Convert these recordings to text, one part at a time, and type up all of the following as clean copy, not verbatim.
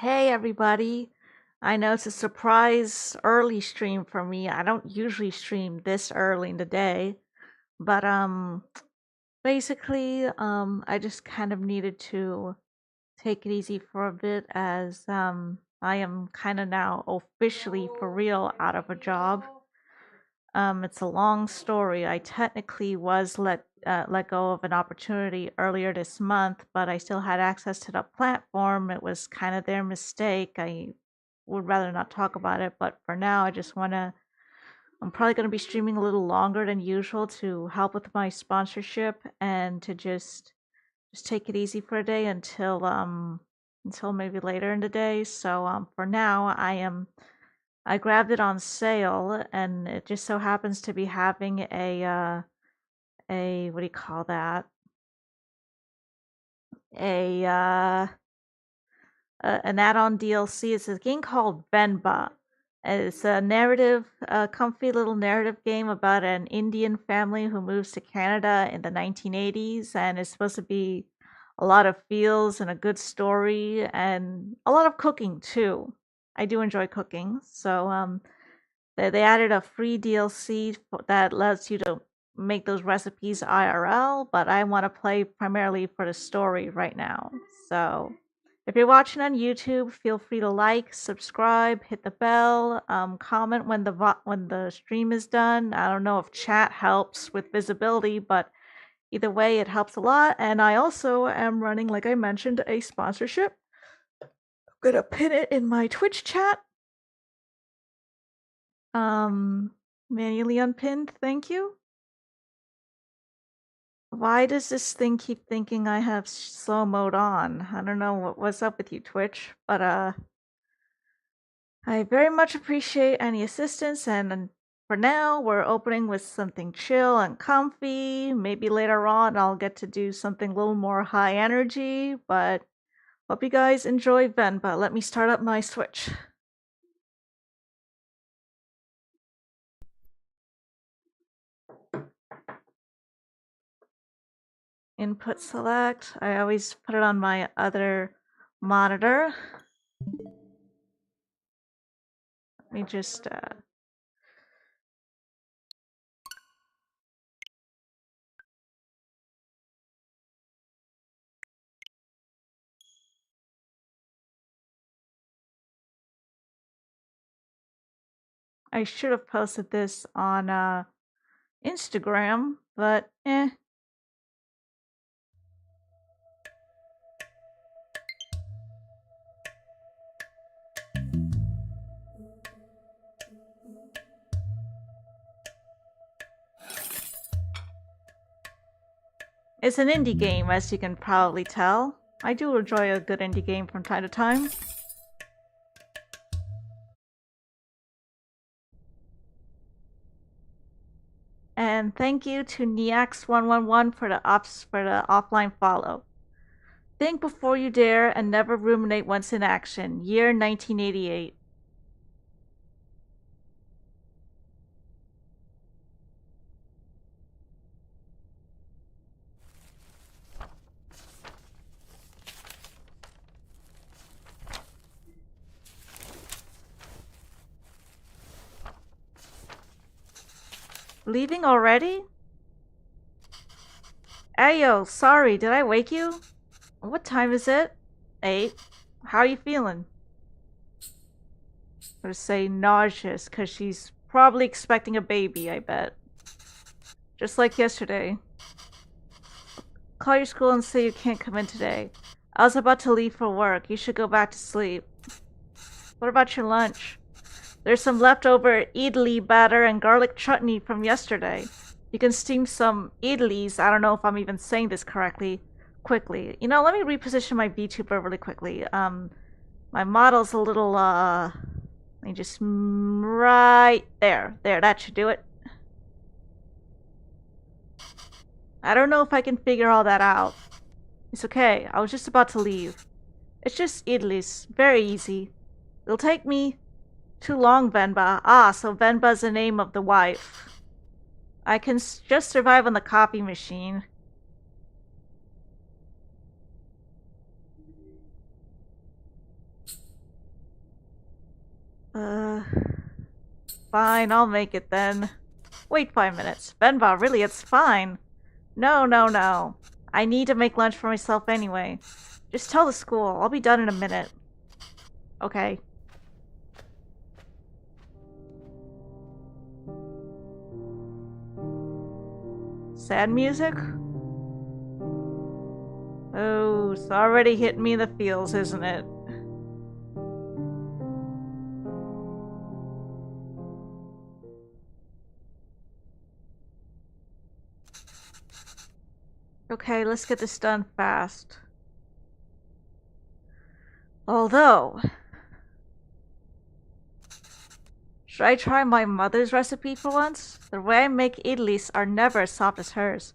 Hey everybody. I know it's a surprise early stream for me. I don't usually stream this early in the day, but basically I just kind of needed to take it easy for a bit as I am kind of now officially for real out of a job. It's a long story. I technically was let go of an opportunity earlier this month, but I still had access to the platform. It was kind of their mistake. I would rather not talk about it, but for now, I just want to. I'm probably going to be streaming a little longer than usual to help with my sponsorship and to just take it easy for a day until maybe later in the day. So for now, I grabbed it on sale, and it just so happens to be having a what do you call that? A an add-on DLC. It's a game called Venba. It's a narrative, comfy little narrative game about an Indian family who moves to Canada in the 1980s, and it's supposed to be a lot of feels and a good story and a lot of cooking too. I do enjoy cooking, so they added a free DLC that lets you to make those recipes IRL, but I want to play primarily for the story right now. So if you're watching on YouTube, feel free to like, subscribe, hit the bell, comment when the stream is done. I don't know if chat helps with visibility, but either way, it helps a lot. And I also am running, like I mentioned, a sponsorship. I'm gonna pin it in my Twitch chat. Um, Manually unpinned, thank you. Why does this thing keep thinking I have slow mode on? I don't know what's up with you, Twitch, but I very much appreciate any assistance, and for now, we're opening with something chill and comfy. Maybe later on I'll get to do something a little more high energy, but hope you guys enjoy Venba. Let me start up my Switch. Input select. I always put it on my other monitor. Let me just I should have posted this on Instagram, but eh. It's an indie game, as you can probably tell. I do enjoy a good indie game from time to time. And thank you to Neax111 for the offline follow. Think before you dare and never ruminate once in action. Year 1988. Leaving already? Ayo, sorry, did I wake you? What time is it? 8. How are you feeling? I'm gonna say nauseous, cause she's probably expecting a baby, I bet. Just like yesterday. Call your school and say you can't come in today. I was about to leave for work. You should go back to sleep. What about your lunch? There's some leftover idli batter and garlic chutney from yesterday. You can steam some idlis. I don't know if I'm even saying this correctly. Quickly. You know, let me reposition my VTuber really quickly. My model's a little, let me just, right there. There, that should do it. I don't know if I can figure all that out. It's okay, I was just about to leave. It's just idlis. Very easy. It'll take me too long, Venba. Ah, so Venba's the name of the wife. I can just survive on the copy machine. Uh, fine, I'll make it then. Wait 5 minutes. Venba, really, it's fine. No, no, no. I need to make lunch for myself anyway. Just tell the school. I'll be done in a minute. Okay. Sad music? Oh, it's already hitting me in the feels, isn't it? Okay, let's get this done fast. Although, should I try my mother's recipe for once? The way I make idlis are never as soft as hers,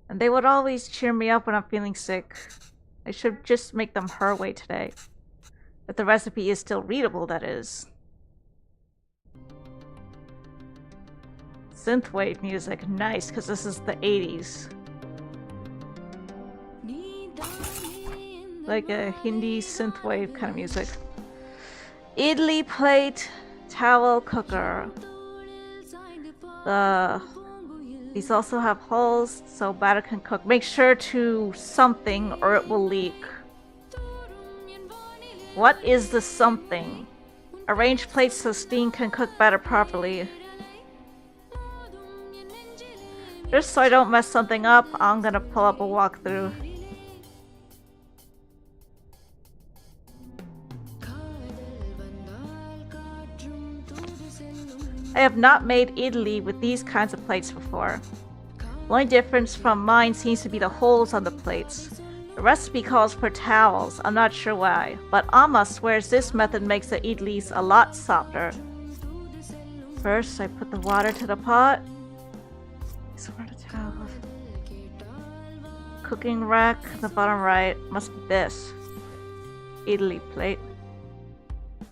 and they would always cheer me up when I'm feeling sick. I should just make them her way today. If the recipe is still readable, that is. Synthwave music, nice, because this is the 80s. Like a Hindi synthwave kind of music. Idli plate, towel, cooker. These also have holes so batter can cook. Make sure to something or it will leak. What is the something? Arrange plates so steam can cook batter properly. Just so I don't mess something up, I'm gonna pull up a walkthrough. I have not made idli with these kinds of plates before. The only difference from mine seems to be the holes on the plates. The recipe calls for towels, I'm not sure why, but Amma swears this method makes the idlis a lot softer. First, I put the water to the pot. These are the towels. Cooking rack, the bottom right, must be this. Idli plate.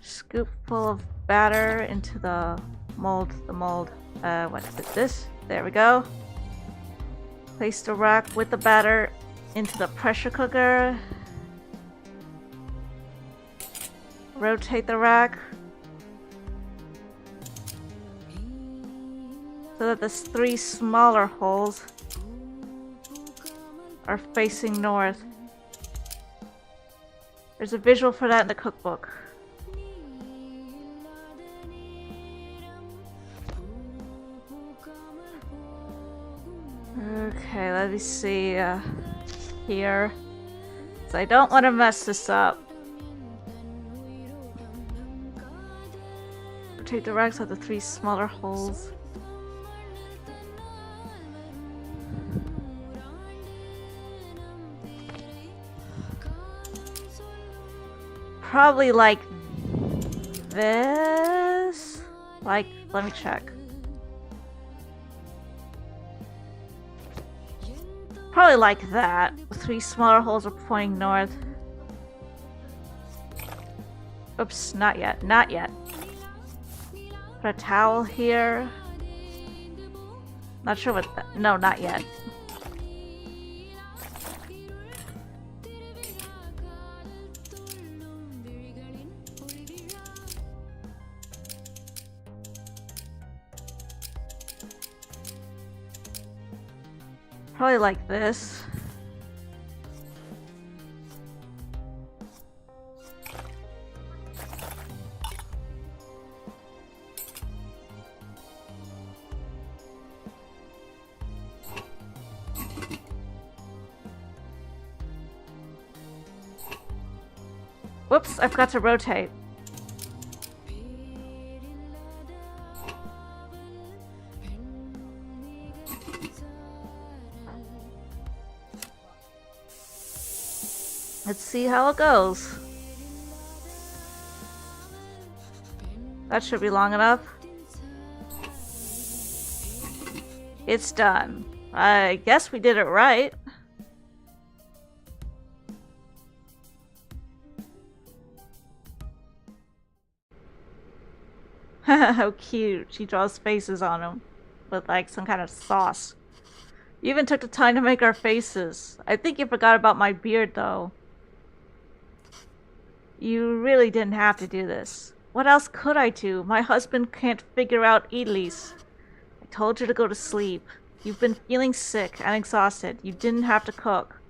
Scoop full of batter into the mold, what is it, this? There we go. Place the rack with the batter into the pressure cooker. Rotate the rack so that the 3 smaller holes are facing north. There's a visual for that in the cookbook. Okay, let me see here. So I don't want to mess this up. Rotate the racks at the 3 smaller holes. Probably like this. Like, let me check. Probably like that. 3 smaller holes are pointing north. Oops, not yet. Not yet. Put a towel here. Not sure what that. No, not yet. Probably like this. Whoops, I forgot to rotate. Let's see how it goes. That should be long enough. It's done. I guess we did it right. How cute. She draws faces on them with like some kind of sauce. You even took the time to make our faces. I think you forgot about my beard though. You really didn't have to do this. What else could I do? My husband can't figure out Elise. I told you to go to sleep. You've been feeling sick and exhausted. You didn't have to cook.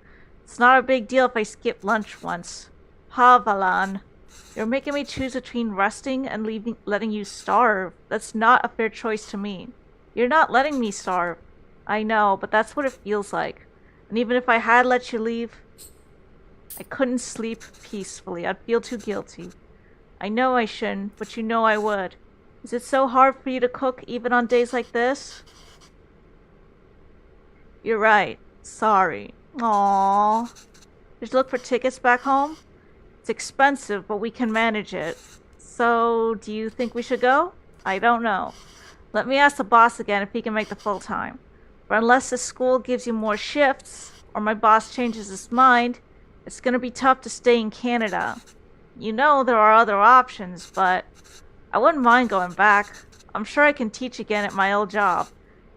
It's not a big deal if I skip lunch once. Havalan. You're making me choose between resting and letting you starve. That's not a fair choice to me. You're not letting me starve. I know, but that's what it feels like. And even if I had let you leave, I couldn't sleep peacefully. I'd feel too guilty. I know I shouldn't, but you know I would. Is it so hard for you to cook even on days like this? You're right. Sorry. Aww. Did you look for tickets back home? It's expensive, but we can manage it. So, do you think we should go? I don't know. Let me ask the boss again if he can make the full time. But unless the school gives you more shifts, or my boss changes his mind, it's gonna be tough to stay in Canada. You know there are other options, but I wouldn't mind going back. I'm sure I can teach again at my old job.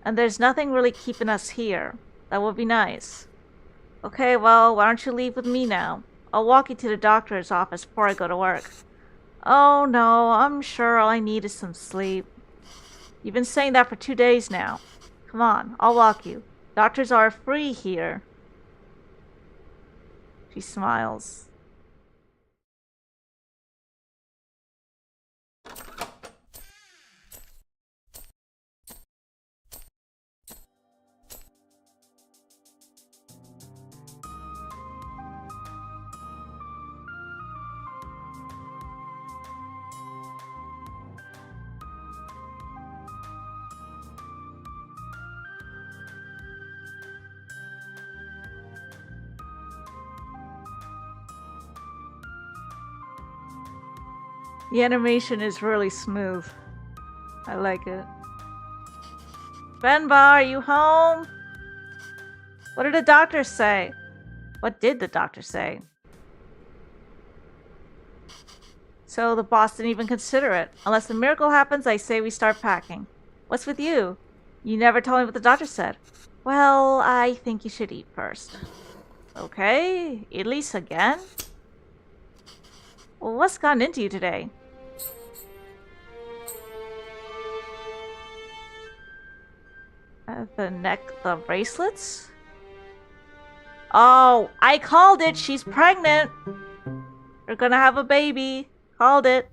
And there's nothing really keeping us here. That would be nice. Okay, well, why don't you leave with me now? I'll walk you to the doctor's office before I go to work. Oh no, I'm sure all I need is some sleep. You've been saying that for 2 days now. Come on, I'll walk you. Doctors are free here. She smiles. The animation is really smooth. I like it. Venba, are you home? What did the doctor say? What did the doctor say? So the boss didn't even consider it. Unless a miracle happens, I say we start packing. What's with you? You never told me what the doctor said. Well, I think you should eat first. Okay, Elise again? Well, what's gotten into you today? The bracelets? Oh, I called it! She's pregnant! We're gonna have a baby. Called it.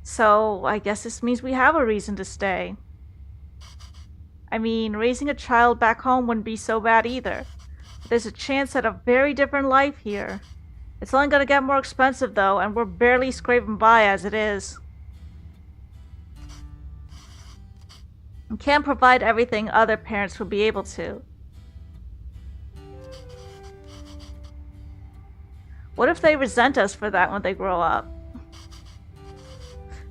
So, I guess this means we have a reason to stay. I mean, raising a child back home wouldn't be so bad either. There's a chance at a very different life here. It's only gonna get more expensive though, and we're barely scraping by as it is. We can't provide everything other parents would be able to. What if they resent us for that when they grow up?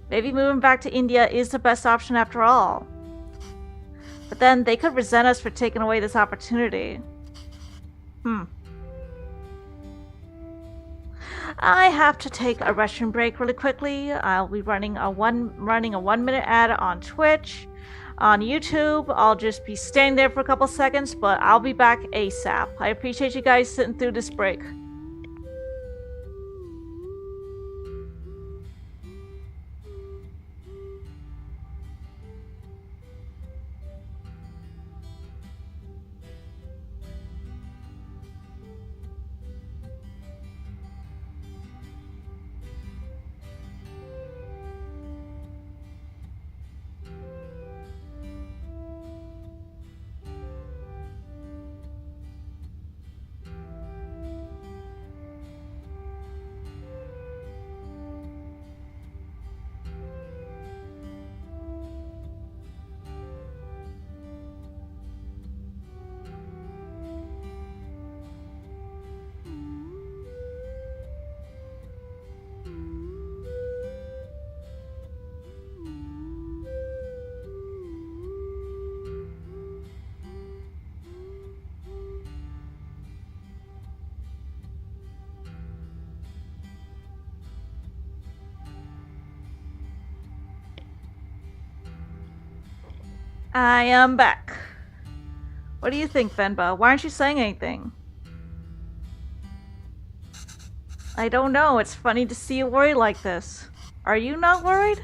Maybe moving back to India is the best option after all. But then they could resent us for taking away this opportunity. I have to take a restroom break really quickly. I'll be running a 1-minute ad on Twitch. On YouTube, I'll just be staying there for a couple seconds, but I'll be back ASAP. I appreciate you guys sitting through this break. I am back. What do you think, Venba? Why aren't you saying anything? I don't know, it's funny to see you worried like this. Are you not worried?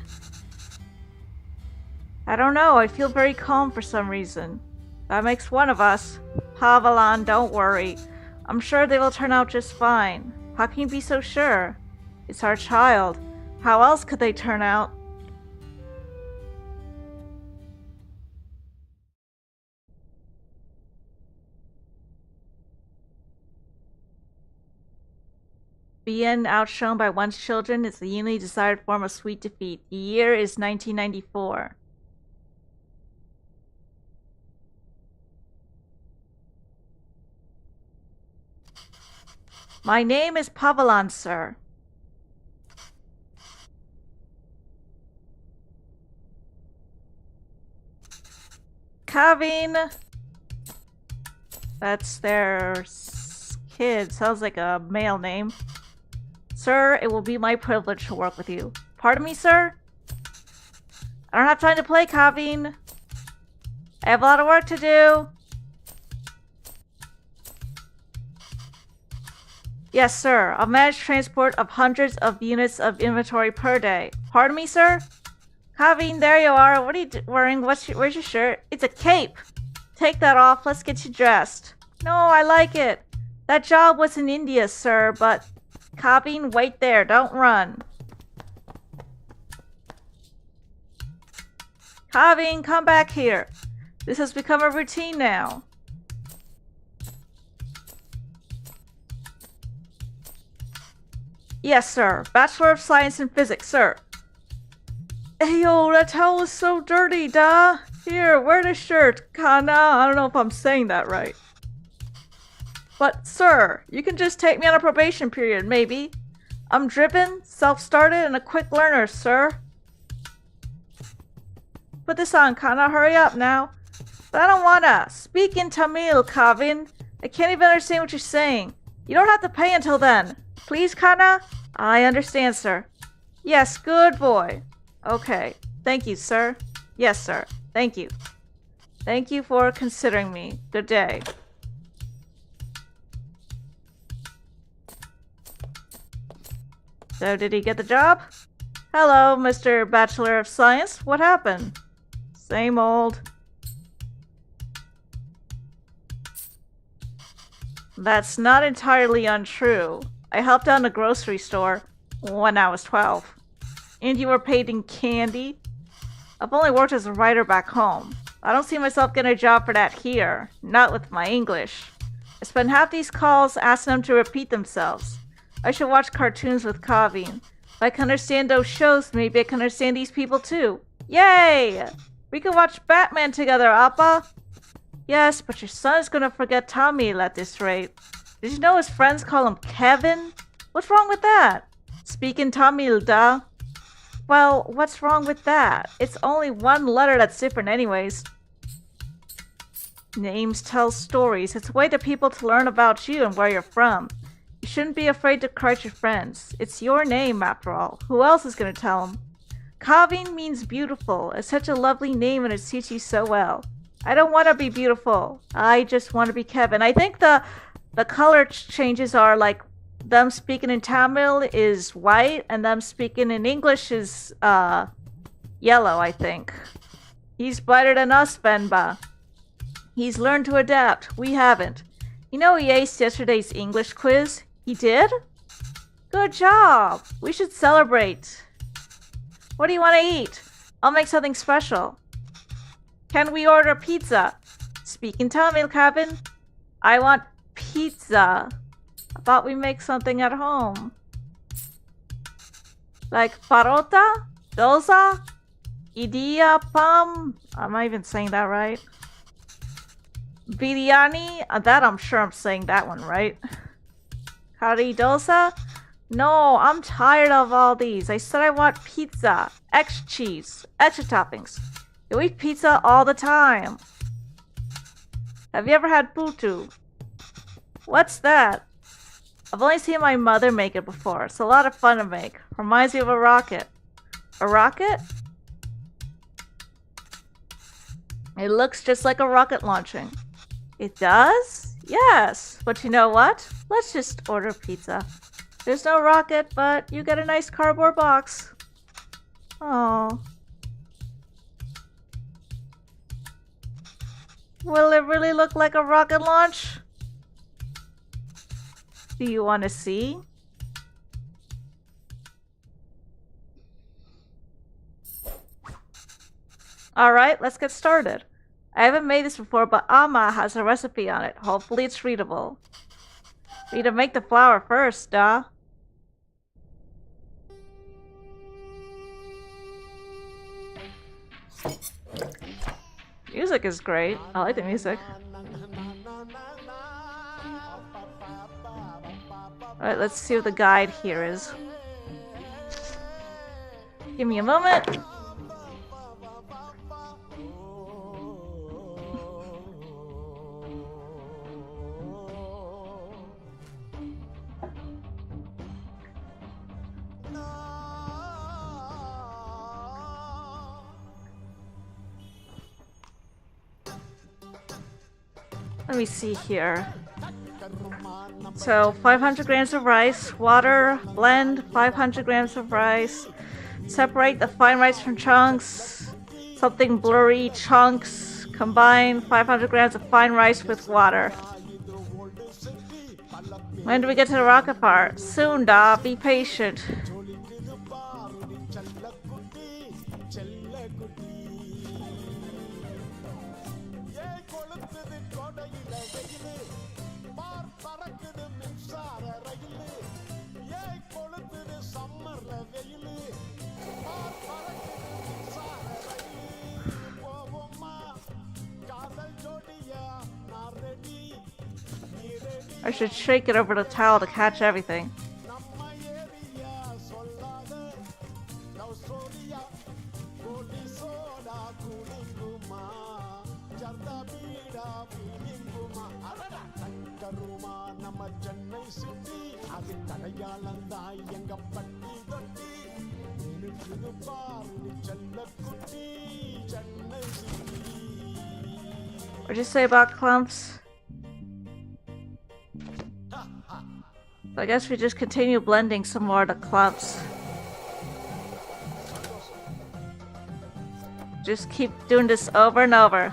I don't know, I feel very calm for some reason. That makes one of us. Pavalan, don't worry. I'm sure they will turn out just fine. How can you be so sure? It's our child. How else could they turn out? Being outshone by one's children is the uniquely desired form of sweet defeat. The year is 1994. My name is Pavalan, sir. Kavin! That's their kid. Sounds like a male name. Sir, it will be my privilege to work with you. Pardon me, sir? I don't have time to play, Kavin. I have a lot of work to do. Yes, sir. I'll manage transport of hundreds of units of inventory per day. Pardon me, sir? Kavin, there you are. What are you wearing? Where's your shirt? It's a cape. Take that off. Let's get you dressed. No, I like it. That job was in India, sir, but... Kavin, wait there. Don't run. Kavin, come back here. This has become a routine now. Yes, sir. Bachelor of Science in Physics, sir. Ayo, that towel is so dirty, da. Here, wear the shirt. Kana, I don't know if I'm saying that right. But, sir, you can just take me on a probation period, maybe. I'm driven, self-started, and a quick learner, sir. Put this on, Kana. Hurry up now. But I don't wanna. Speak in Tamil, Kavin. I can't even understand what you're saying. You don't have to pay until then. Please, Kana? I understand, sir. Yes, good boy. Okay. Thank you, sir. Yes, sir. Thank you. Thank you for considering me. Good day. So, did he get the job? Hello, Mr. Bachelor of Science. What happened? Same old. That's not entirely untrue. I helped out in a grocery store when I was 12. And you were paid in candy? I've only worked as a writer back home. I don't see myself getting a job for that here. Not with my English. I spend half these calls asking them to repeat themselves. I should watch cartoons with Kavin. If I can understand those shows, maybe I can understand these people too. Yay! We can watch Batman together, Appa! Yes, but your son is gonna forget Tamil at this rate. Did you know his friends call him Kevin? What's wrong with that? Speaking Tamil, da. Well, what's wrong with that? It's only one letter that's different anyways. Names tell stories. It's a way to people to learn about you and where you're from. You shouldn't be afraid to correct your friends. It's your name, after all. Who else is going to tell them? Kavin means beautiful. It's such a lovely name and it suits you so well. I don't want to be beautiful. I just want to be Kevin. I think the color changes are like them speaking in Tamil is white and them speaking in English is yellow, I think. He's brighter than us, Venba. He's learned to adapt. We haven't. You know he aced yesterday's English quiz? He did? Good job. We should celebrate. What do you want to eat? I'll make something special. Can we order pizza? Speak in Tamil, Kevin. I want pizza. I thought we make something at home. Like parota? Dosa? Idiyappam? Am I even saying that right? Biryani? That I'm sure I'm saying that one right. Curry dosa? No, I'm tired of all these. I said I want pizza. Extra cheese. Extra toppings. You eat pizza all the time. Have you ever had putu? What's that? I've only seen my mother make it before. It's a lot of fun to make. Reminds me of a rocket. A rocket? It looks just like a rocket launching. It does? Yes. But you know what? Let's just order pizza. There's no rocket, but you get a nice cardboard box. Oh. Will it really look like a rocket launch? Do you want to see? Alright, let's get started. I haven't made this before, but Amma has a recipe on it. Hopefully it's readable. We need to make the flour first, duh. Music is great. I like the music. Alright, let's see what the guide here is. Give me a moment. Let me see here. So 500 grams of rice, water, blend 500 grams of rice, separate the fine rice from chunks, something blurry, chunks, combine 500 grams of fine rice with water. When do we get to the rocket part? Soon, da, be patient. I should shake it over the towel to catch everything. What'd you say about clumps? I guess we just continue blending some more of the clumps. Just keep doing this over and over.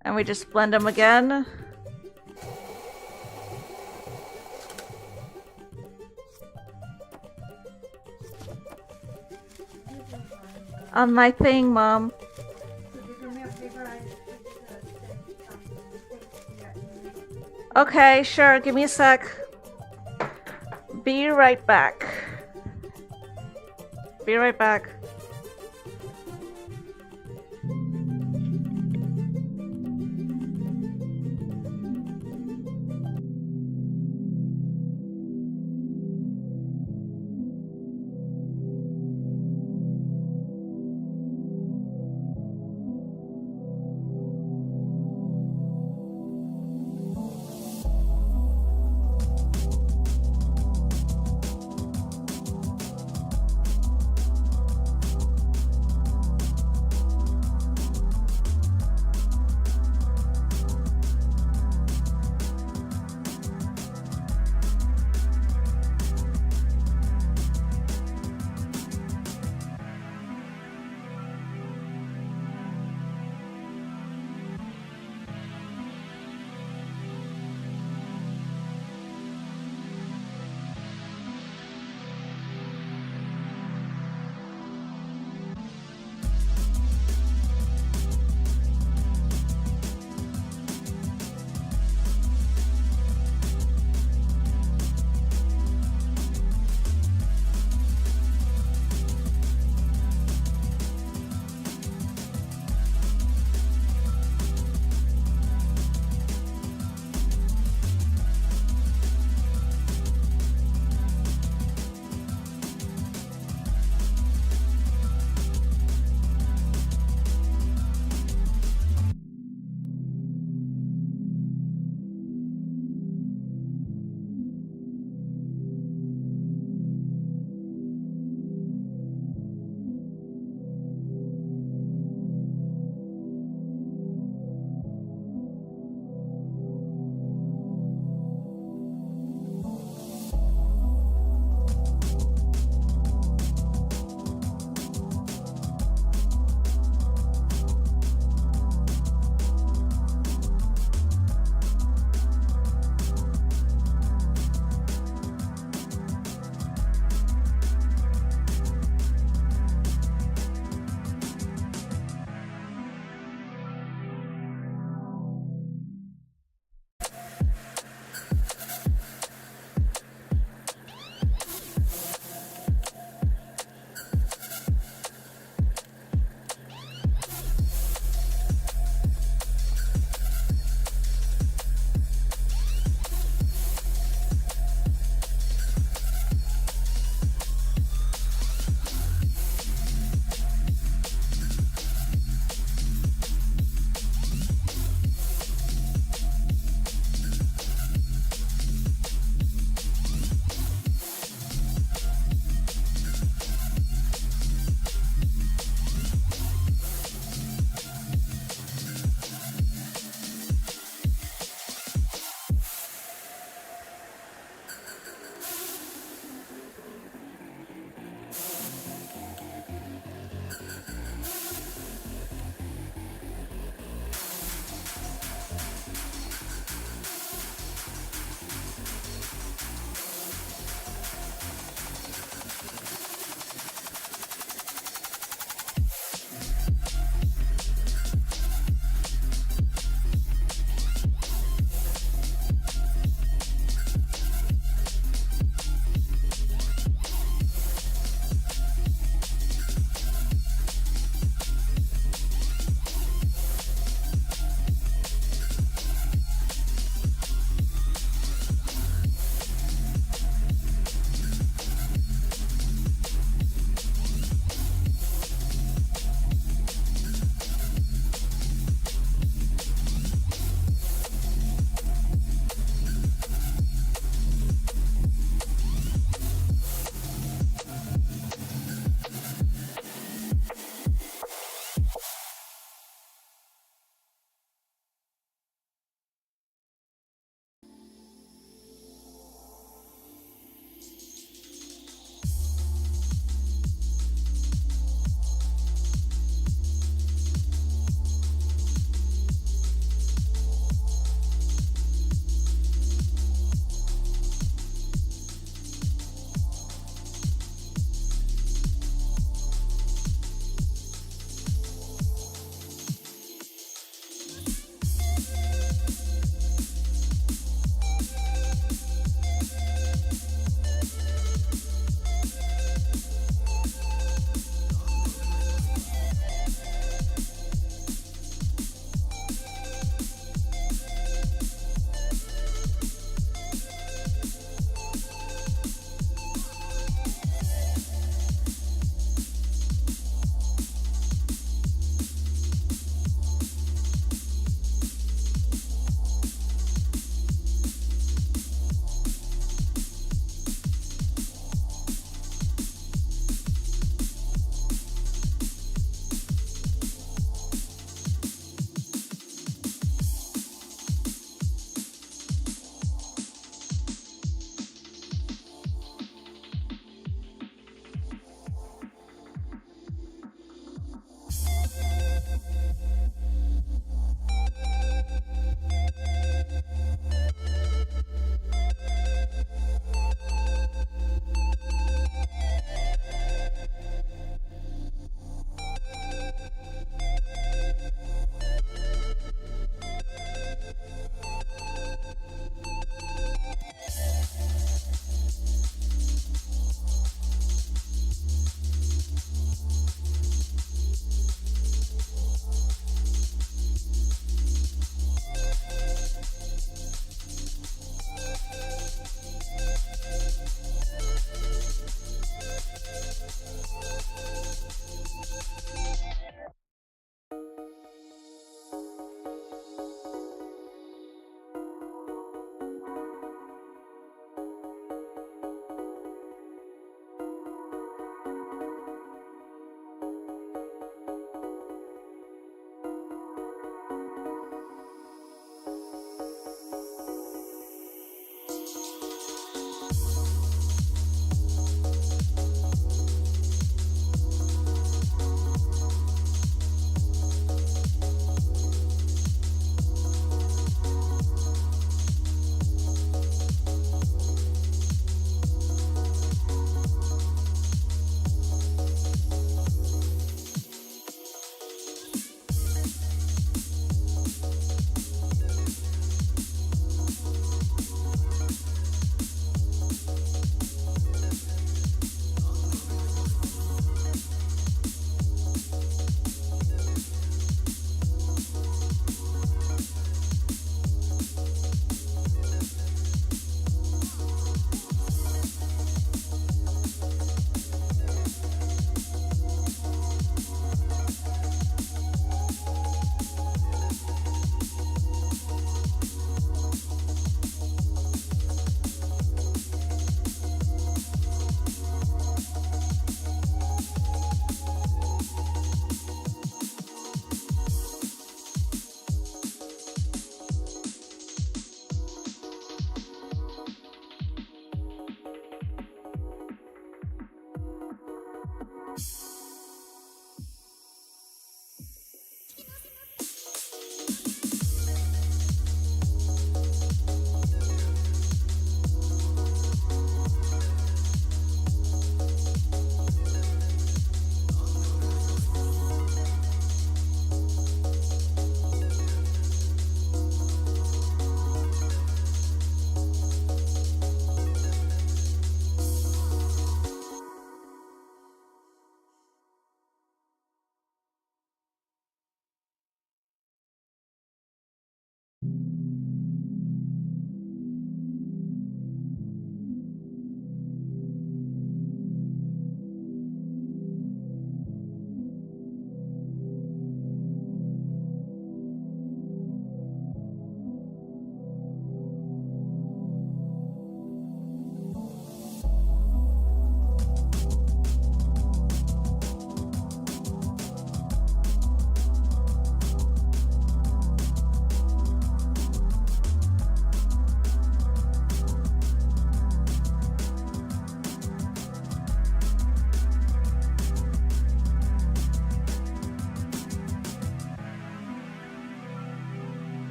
And we just blend them again. On my thing, Mom. Okay, sure, give me a sec. Be right back. Be right back.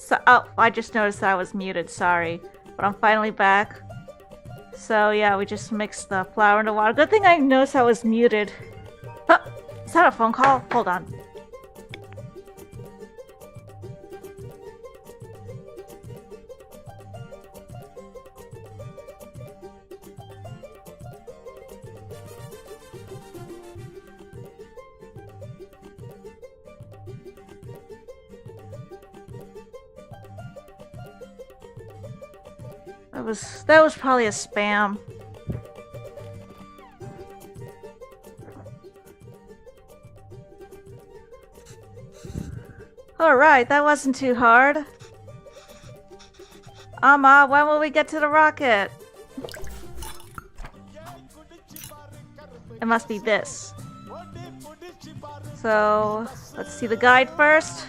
So, oh, I just noticed that I was muted, sorry. But I'm finally back. So yeah, we just mixed the flour and the water. Good thing I noticed I was muted. Huh, is that a phone call? Hold on. That was probably a spam. Alright, that wasn't too hard. Amma, when will we get to the rocket? It must be this. So, let's see the guide first.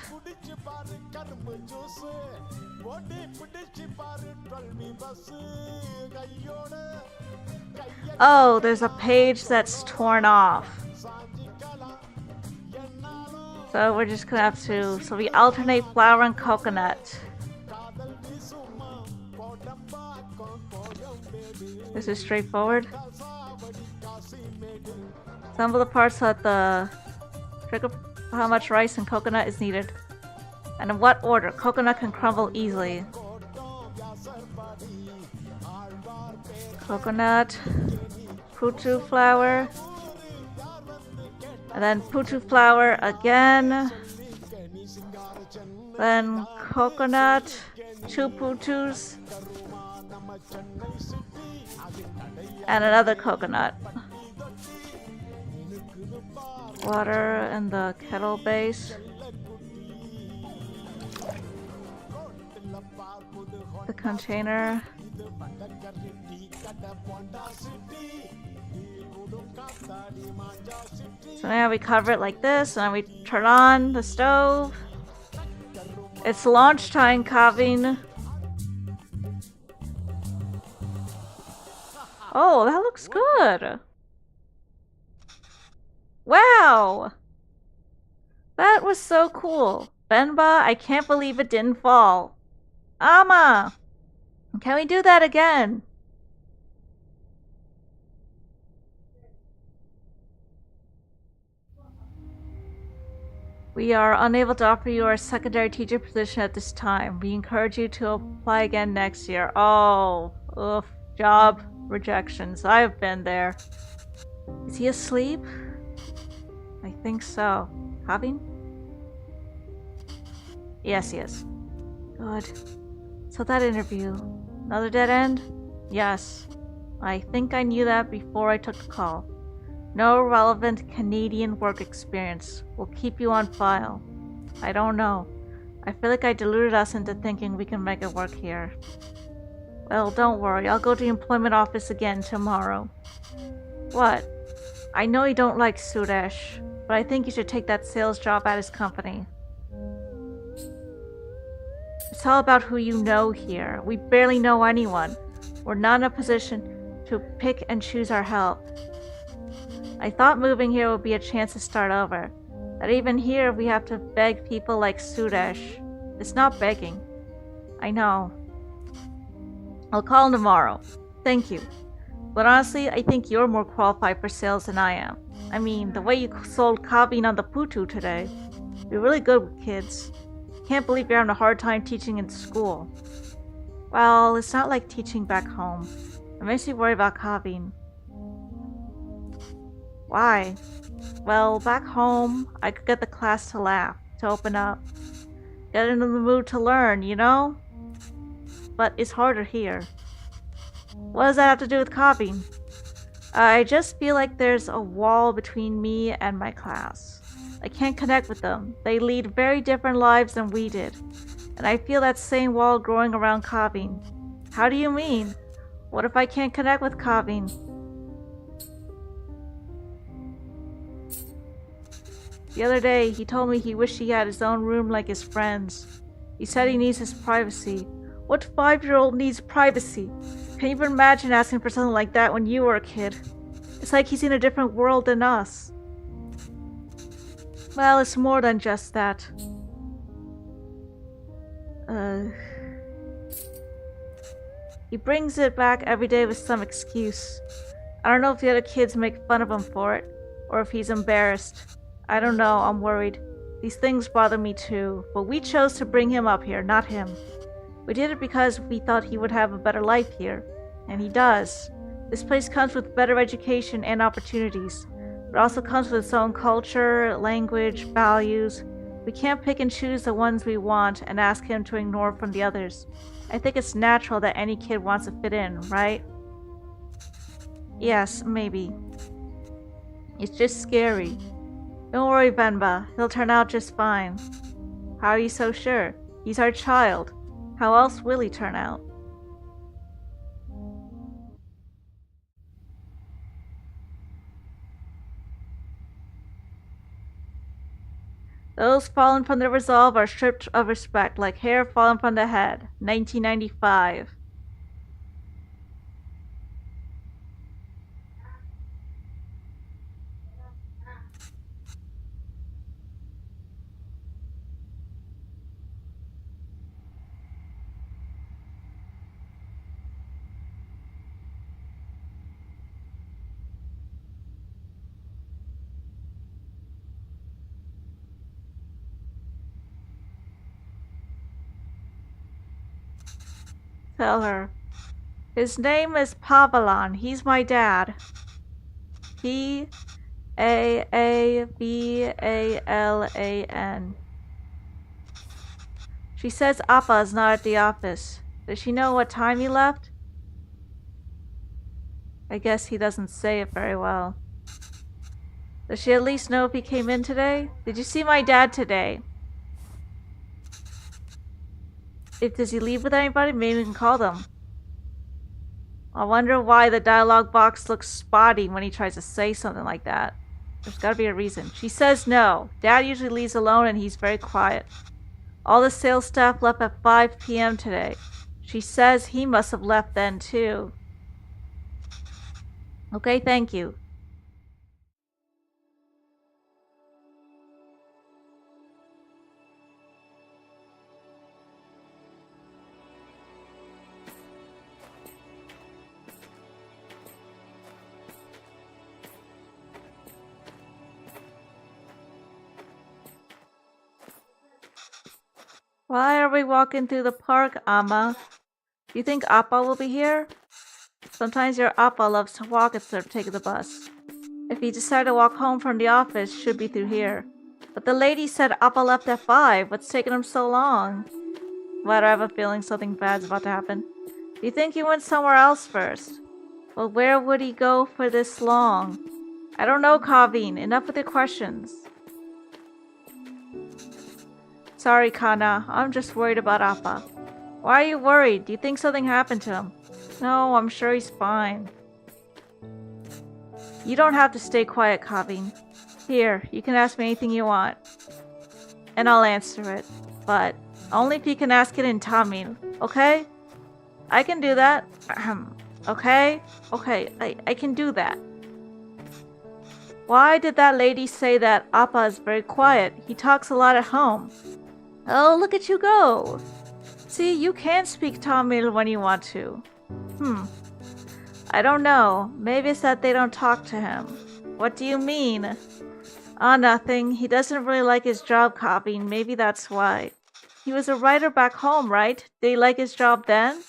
Oh, there's a page that's torn off. So we're just gonna have to... So we alternate flour and coconut. This is straightforward. Assemble the parts so that the trigger how much rice and coconut is needed. And in what order? Coconut can crumble easily. Coconut, putu flour, and then putu flour again, then coconut, 2 putus, and another coconut. Water in the kettle base. The container. So now we cover it like this, and then we turn on the stove. It's lunchtime, Kavin. Oh, that looks good. Wow! That was so cool. Venba, I can't believe it didn't fall. Amma! Can we do that again? We are unable to offer you our secondary teacher position at this time. We encourage you to apply again next year. Oh, oof. Job rejections. I've been there. Is he asleep? I think so. Kavin? Yes, he is. Good. So that interview. Another dead end? Yes. I think I knew that before I took the call. No relevant Canadian work experience. We'll keep you on file. I don't know. I feel like I deluded us into thinking we can make it work here. Well, don't worry. I'll go to the employment office again tomorrow. What? I know you don't like Suresh, but I think you should take that sales job at his company. It's all about who you know here. We barely know anyone. We're not in a position to pick and choose our help. I thought moving here would be a chance to start over. That even here we have to beg people like Suresh. It's not begging. I know. I'll call him tomorrow. Thank you. But honestly, I think you're more qualified for sales than I am. I mean, the way you sold Kavin on the Putu today. You're really good with kids. Can't believe you're having a hard time teaching in school. Well, it's not like teaching back home. It makes me worry about Kavin. Why? Well, back home, I could get the class to laugh, to open up. Get into the mood to learn, you know? But it's harder here. What does that have to do with Kavin? I just feel like there's a wall between me and my class. I can't connect with them. They lead very different lives than we did. And I feel that same wall growing around Kavin. How do you mean? What if I can't connect with Kavin? The other day, he told me he wished he had his own room like his friends. He said he needs his privacy. What 5-year-old needs privacy? Can you even imagine asking for something like that when you were a kid? It's like he's in a different world than us. Well, it's more than just that. Uh, he brings it back every day with some excuse. I don't know if the other kids make fun of him for it, or if he's embarrassed. I don't know, I'm worried. These things bother me too, but we chose to bring him up here, not him. We did it because we thought he would have a better life here. And he does. This place comes with better education and opportunities. It also comes with its own culture, language, values. We can't pick and choose the ones we want and ask him to ignore from the others. I think it's natural that any kid wants to fit in, right? Yes, maybe. It's just scary. Don't worry, Venba. He'll turn out just fine. How are you so sure? He's our child. How else will he turn out? Those fallen from their resolve are stripped of respect, like hair fallen from the head. 1995. Tell her. His name is Pavalon. He's my dad. Paabalan. She says Appa is not at the office. Does she know what time he left? I guess he doesn't say it very well. Does she at least know if he came in today? Did you see my dad today? Does he leave with anybody? Maybe we can call them. I wonder why the dialogue box looks spotty when he tries to say something like that. There's gotta be a reason. She says no. Dad usually leaves alone and he's very quiet. All the sales staff left at 5 p.m. today. She says he must have left then too. Okay, thank you. Why are we walking through the park, Amma? Do you think Appa will be here? Sometimes your Appa loves to walk instead of taking the bus. If he decided to walk home from the office, should be through here. But the lady said Appa left at 5. What's taking him so long? Why do I have a feeling something bad's about to happen? Do you think he went somewhere else first? Well, where would he go for this long? I don't know, Kaveen. Enough with your questions. Sorry, Kana. I'm just worried about Appa. Why are you worried? Do you think something happened to him? No, I'm sure he's fine. You don't have to stay quiet, Kaveen. Here, you can ask me anything you want. And I'll answer it. But only if you can ask it in Tamil, okay? I can do that. Okay? Okay, I can do that. Why did that lady say that Appa is very quiet? He talks a lot at home. Oh, look at you go! See, you can speak Tamil when you want to. I don't know. Maybe it's that they don't talk to him. What do you mean? Nothing. He doesn't really like his job copying. Maybe that's why. He was a writer back home, right? Did he like his job then?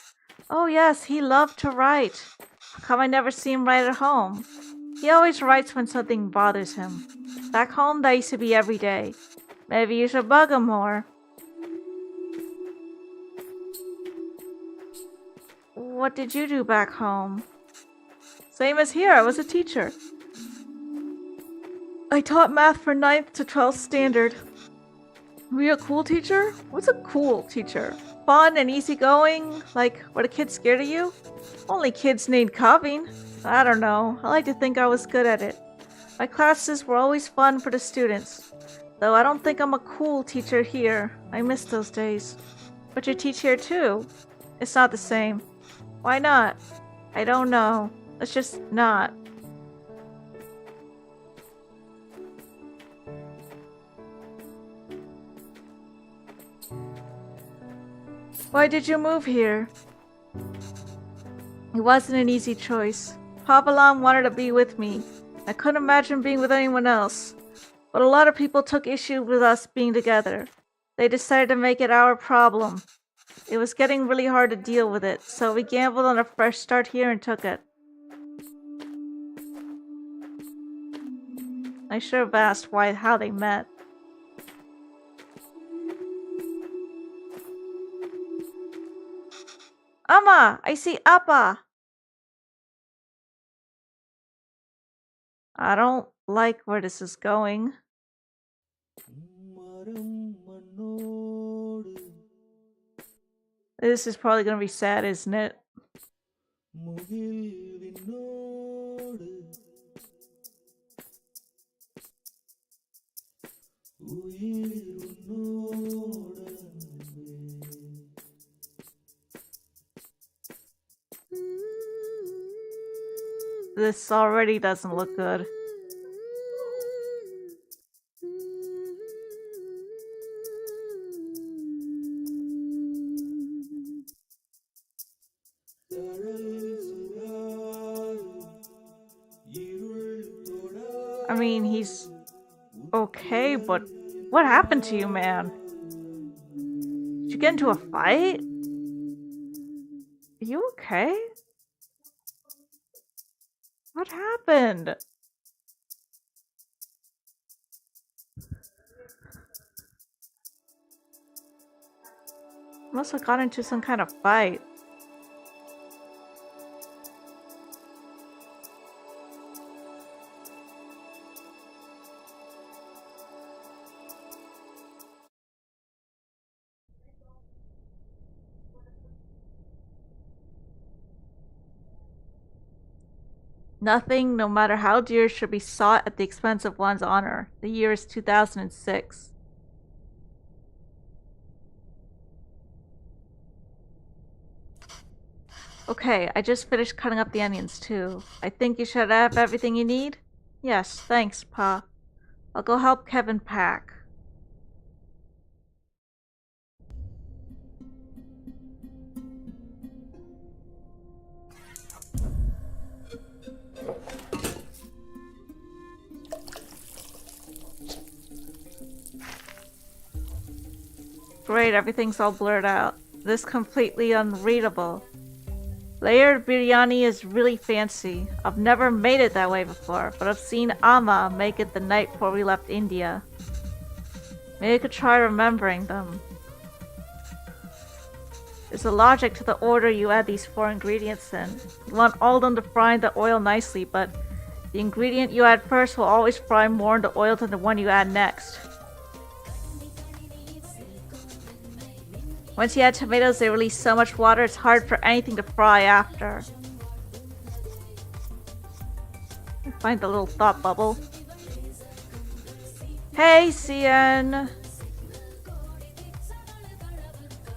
Oh yes, he loved to write. How come I never see him write at home? He always writes when something bothers him. Back home, that used to be every day. Maybe you should bug him more. What did you do back home? Same as here, I was a teacher. I taught math for 9th to 12th standard. Were you a cool teacher? What's a cool teacher? Fun and easygoing? Like, were the kids scared of you? Only kids need copying. I don't know. I like to think I was good at it. My classes were always fun for the students. Though I don't think I'm a cool teacher here. I miss those days. But you teach here too. It's not the same. Why not? I don't know. It's just not. Why did you move here? It wasn't an easy choice. Papalam wanted to be with me. I couldn't imagine being with anyone else. But a lot of people took issue with us being together. They decided to make it our problem. It was getting really hard to deal with it, so we gambled on a fresh start here and took it. I should have asked how they met. Amma! I see Appa! I don't like where this is going. This is probably gonna be sad, isn't it? This already doesn't look good. I mean, he's okay, but what happened to you, man? Did you get into a fight? Are you okay? What happened? Must have got into some kind of fight. Nothing, no matter how dear, should be sought at the expense of one's honor. The year is 2006. Okay, I just finished cutting up the onions too. I think you should have everything you need? Yes, thanks, Pa. I'll go help Kevin pack. Great, everything's all blurred out. This completely unreadable. Layered biryani is really fancy. I've never made it that way before, but I've seen Amma make it the night before we left India. Maybe I could try remembering them. There's a logic to the order you add these 4 ingredients in. You want all of them to fry in the oil nicely, but the ingredient you add first will always fry more in the oil than the one you add next. Once you add tomatoes, they release so much water it's hard for anything to fry after. Find the little thought bubble. Hey, CN!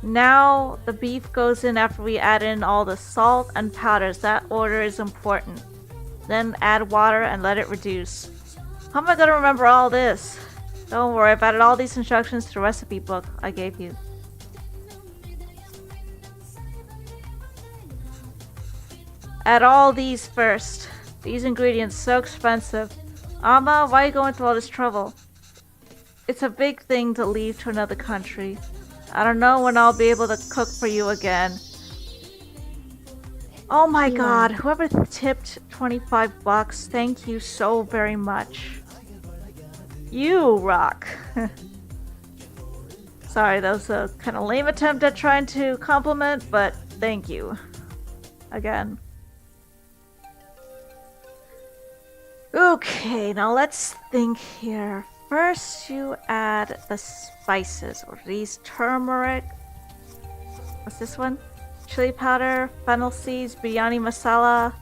Now the beef goes in after we add in all the salt and powders. That order is important. Then add water and let it reduce. How am I gonna remember all this? Don't worry, I've added all these instructions to the recipe book I gave you. Add all these first. These ingredients so expensive. Amma, why are you going through all this trouble? It's a big thing to leave to another country. I don't know when I'll be able to cook for you again. Oh my god, whoever tipped 25 bucks, thank you so very much. You rock. Sorry, that was a kind of lame attempt at trying to compliment, but thank you. Again. Okay, now let's think here. First, you add the spices. What are these? Turmeric. What's this one? Chili powder, fennel seeds, biryani masala,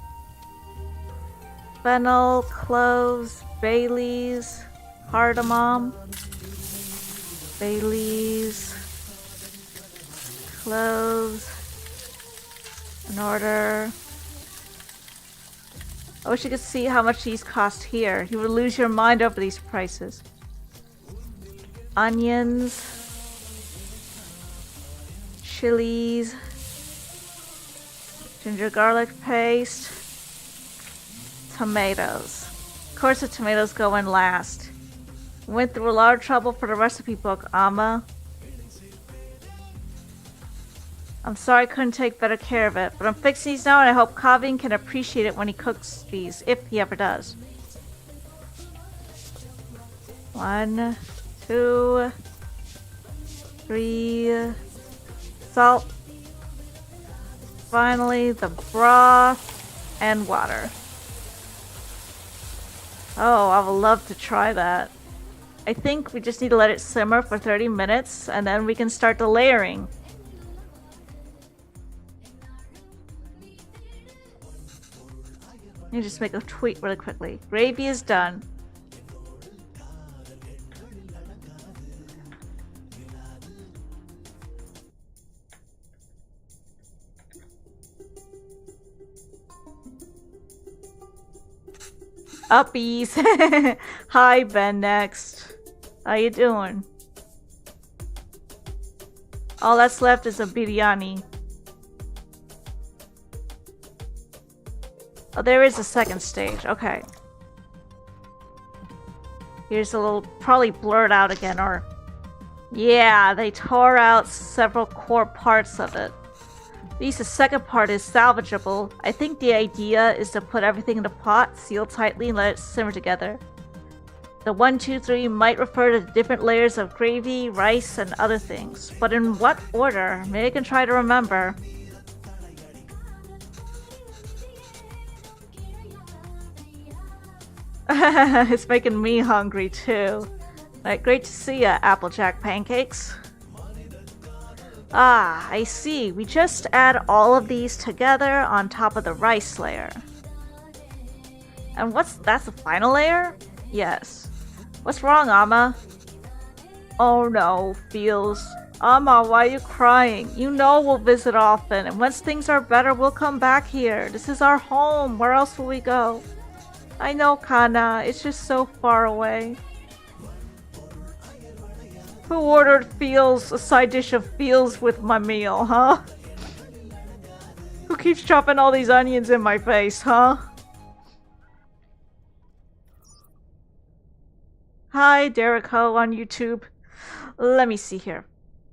fennel, cloves, bay leaves, cardamom, bay leaves, cloves. In order. I wish you could see how much these cost here. You would lose your mind over these prices. Onions. chilies, ginger garlic paste, tomatoes. Of course the tomatoes go in last. Went through a lot of trouble for the recipe book, Amma. I'm sorry I couldn't take better care of it, but I'm fixing these now and I hope Kavin can appreciate it when he cooks these, if he ever does. 1, 2, 3, salt. Finally, the broth and water. Oh, I would love to try that. I think we just need to let it simmer for 30 minutes and then we can start the layering. Let me just make a tweet really quickly. Gravy is done. Uppies. Hi, Ben Next. How you doing? All that's left is a biryani. Oh, there is a second stage. Okay. Here's a little, probably blurred out again, or... Yeah, they tore out several core parts of it. At least the second part is salvageable. I think the idea is to put everything in a pot, seal tightly, and let it simmer together. The 1, 2, 3 might refer to different layers of gravy, rice, and other things. But in what order? Maybe I can try to remember. It's making me hungry too. Like, great to see ya, Applejack Pancakes. Ah, I see. We just add all of these together on top of the rice layer. And that's the final layer? Yes. What's wrong, Amma? Oh no, Feels. Amma, why are you crying? You know we'll visit often, and once things are better, we'll come back here. This is our home. Where else will we go? I know, Kana. It's just so far away. Who ordered Feels, a side dish of Feels with my meal, huh? Who keeps chopping all these onions in my face, huh? Hi, Derek Ho on YouTube. Let me see here.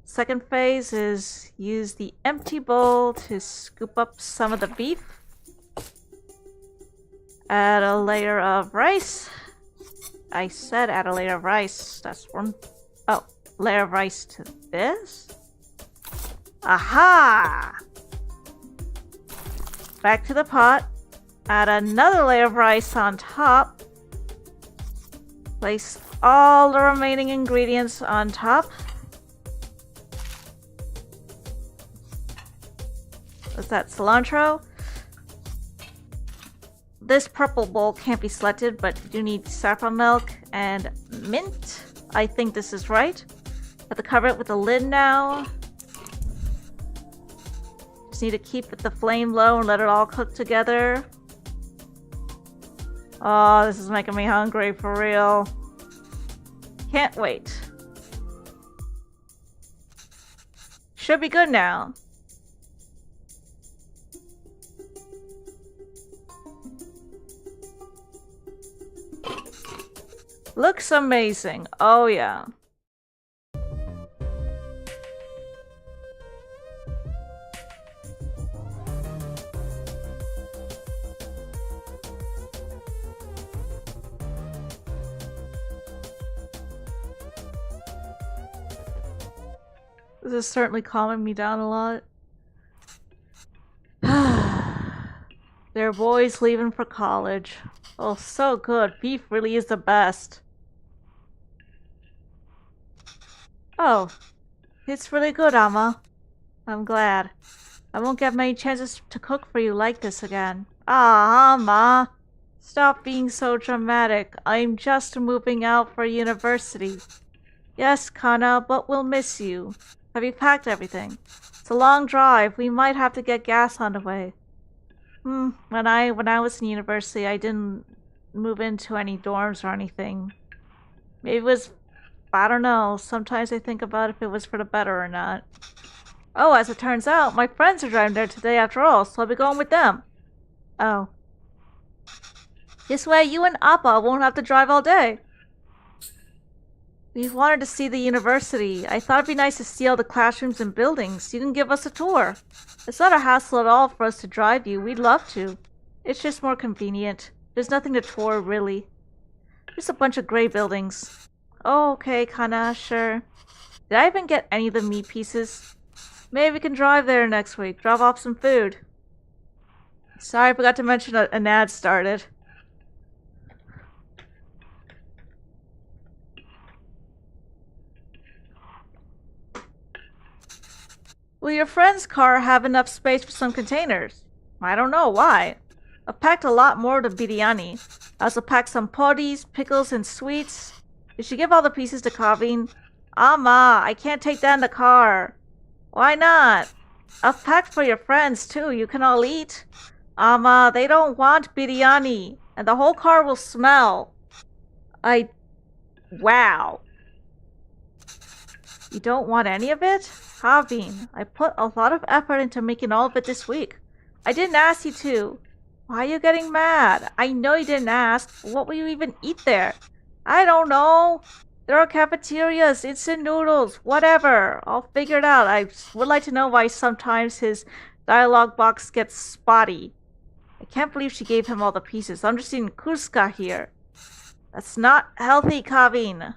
Second phase is use the empty bowl to scoop up some of the beef. Add a layer of rice. I said add a layer of rice. That's one. Oh, layer of rice to this. Aha! Back to the pot. Add another layer of rice on top. Place all the remaining ingredients on top. What's that? Cilantro? This purple bowl can't be selected, but you do need saffron milk and mint. I think this is right. Have to cover it with a lid now. Just need to keep the flame low and let it all cook together. Oh, this is making me hungry for real. Can't wait. Should be good now. Looks amazing. Oh yeah. This is certainly calming me down a lot. Their boys leaving for college. Oh, so good. Beef really is the best. Oh, it's really good, Amma. I'm glad. I won't get many chances to cook for you like this again. Ah, Amma. Stop being so dramatic. I'm just moving out for university. Yes, Kana, but we'll miss you. Have you packed everything? It's a long drive. We might have to get gas on the way. When I was in university, I didn't move into any dorms or anything. Maybe it was, I don't know. Sometimes I think about if it was for the better or not. Oh, as it turns out, my friends are driving there today after all, so I'll be going with them. Oh. This way you and Appa won't have to drive all day. We wanted to see the university. I thought it'd be nice to see all the classrooms and buildings. You can give us a tour. It's not a hassle at all for us to drive you. We'd love to. It's just more convenient. There's nothing to tour, really. Just a bunch of gray buildings. Oh, okay, Kana, sure. Did I even get any of the meat pieces? Maybe we can drive there next week. Drop off some food. Sorry, I forgot to mention an ad started. Will your friend's car have enough space for some containers? I don't know, why? I've packed a lot more to biryani. I also packed some poddies, pickles, and sweets. Did she give all the pieces to Kavin? Ma, I can't take that in the car. Why not? I've packed for your friends too, you can all eat. Ma, they don't want biryani, and the whole car will smell. Wow. You don't want any of it? Kavin, I put a lot of effort into making all of it this week. I didn't ask you to. Why are you getting mad? I know you didn't ask. What will you even eat there? I don't know. There are cafeterias, instant noodles, whatever. I'll figure it out. I would like to know why sometimes his dialogue box gets spotty. I can't believe she gave him all the pieces. I'm just eating Kuska here. That's not healthy, Kavin.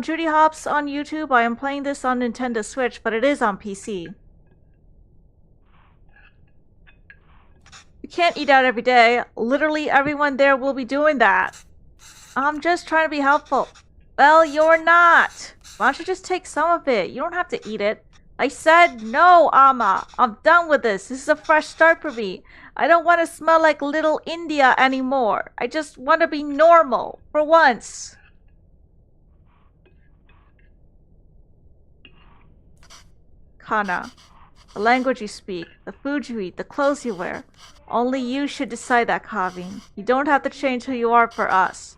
Judy Hops on YouTube. I am playing this on Nintendo Switch, but it is on PC. You can't eat out every day. Literally everyone there will be doing that. I'm just trying to be helpful. Well, you're not. Why don't you just take some of it? You don't have to eat it. I said no, Amma. I'm done with this. This is a fresh start for me. I don't want to smell like little India anymore. I just want to be normal for once. Kana, the language you speak, the food you eat, the clothes you wear. Only you should decide that, Kavin. You don't have to change who you are for us.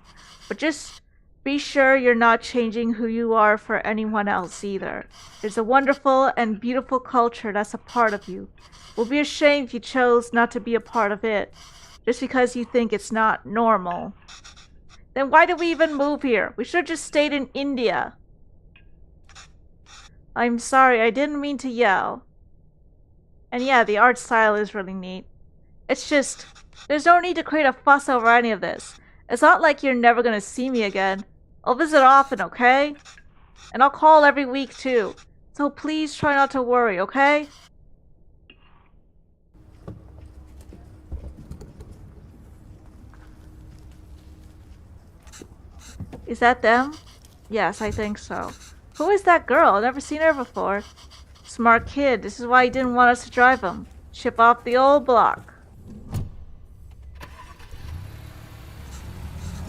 But just be sure you're not changing who you are for anyone else either. There's a wonderful and beautiful culture that's a part of you. It will be a shame if you chose not to be a part of it, just because you think it's not normal. Then why did we even move here? We should have just stayed in India. I'm sorry, I didn't mean to yell. And yeah, the art style is really neat. It's just, there's no need to create a fuss over any of this. It's not like you're never gonna see me again. I'll visit often, okay? And I'll call every week too. So please try not to worry, okay? Is that them? Yes, I think so. Who is that girl? I've never seen her before. Smart kid. This is why he didn't want us to drive him. Ship off the old block.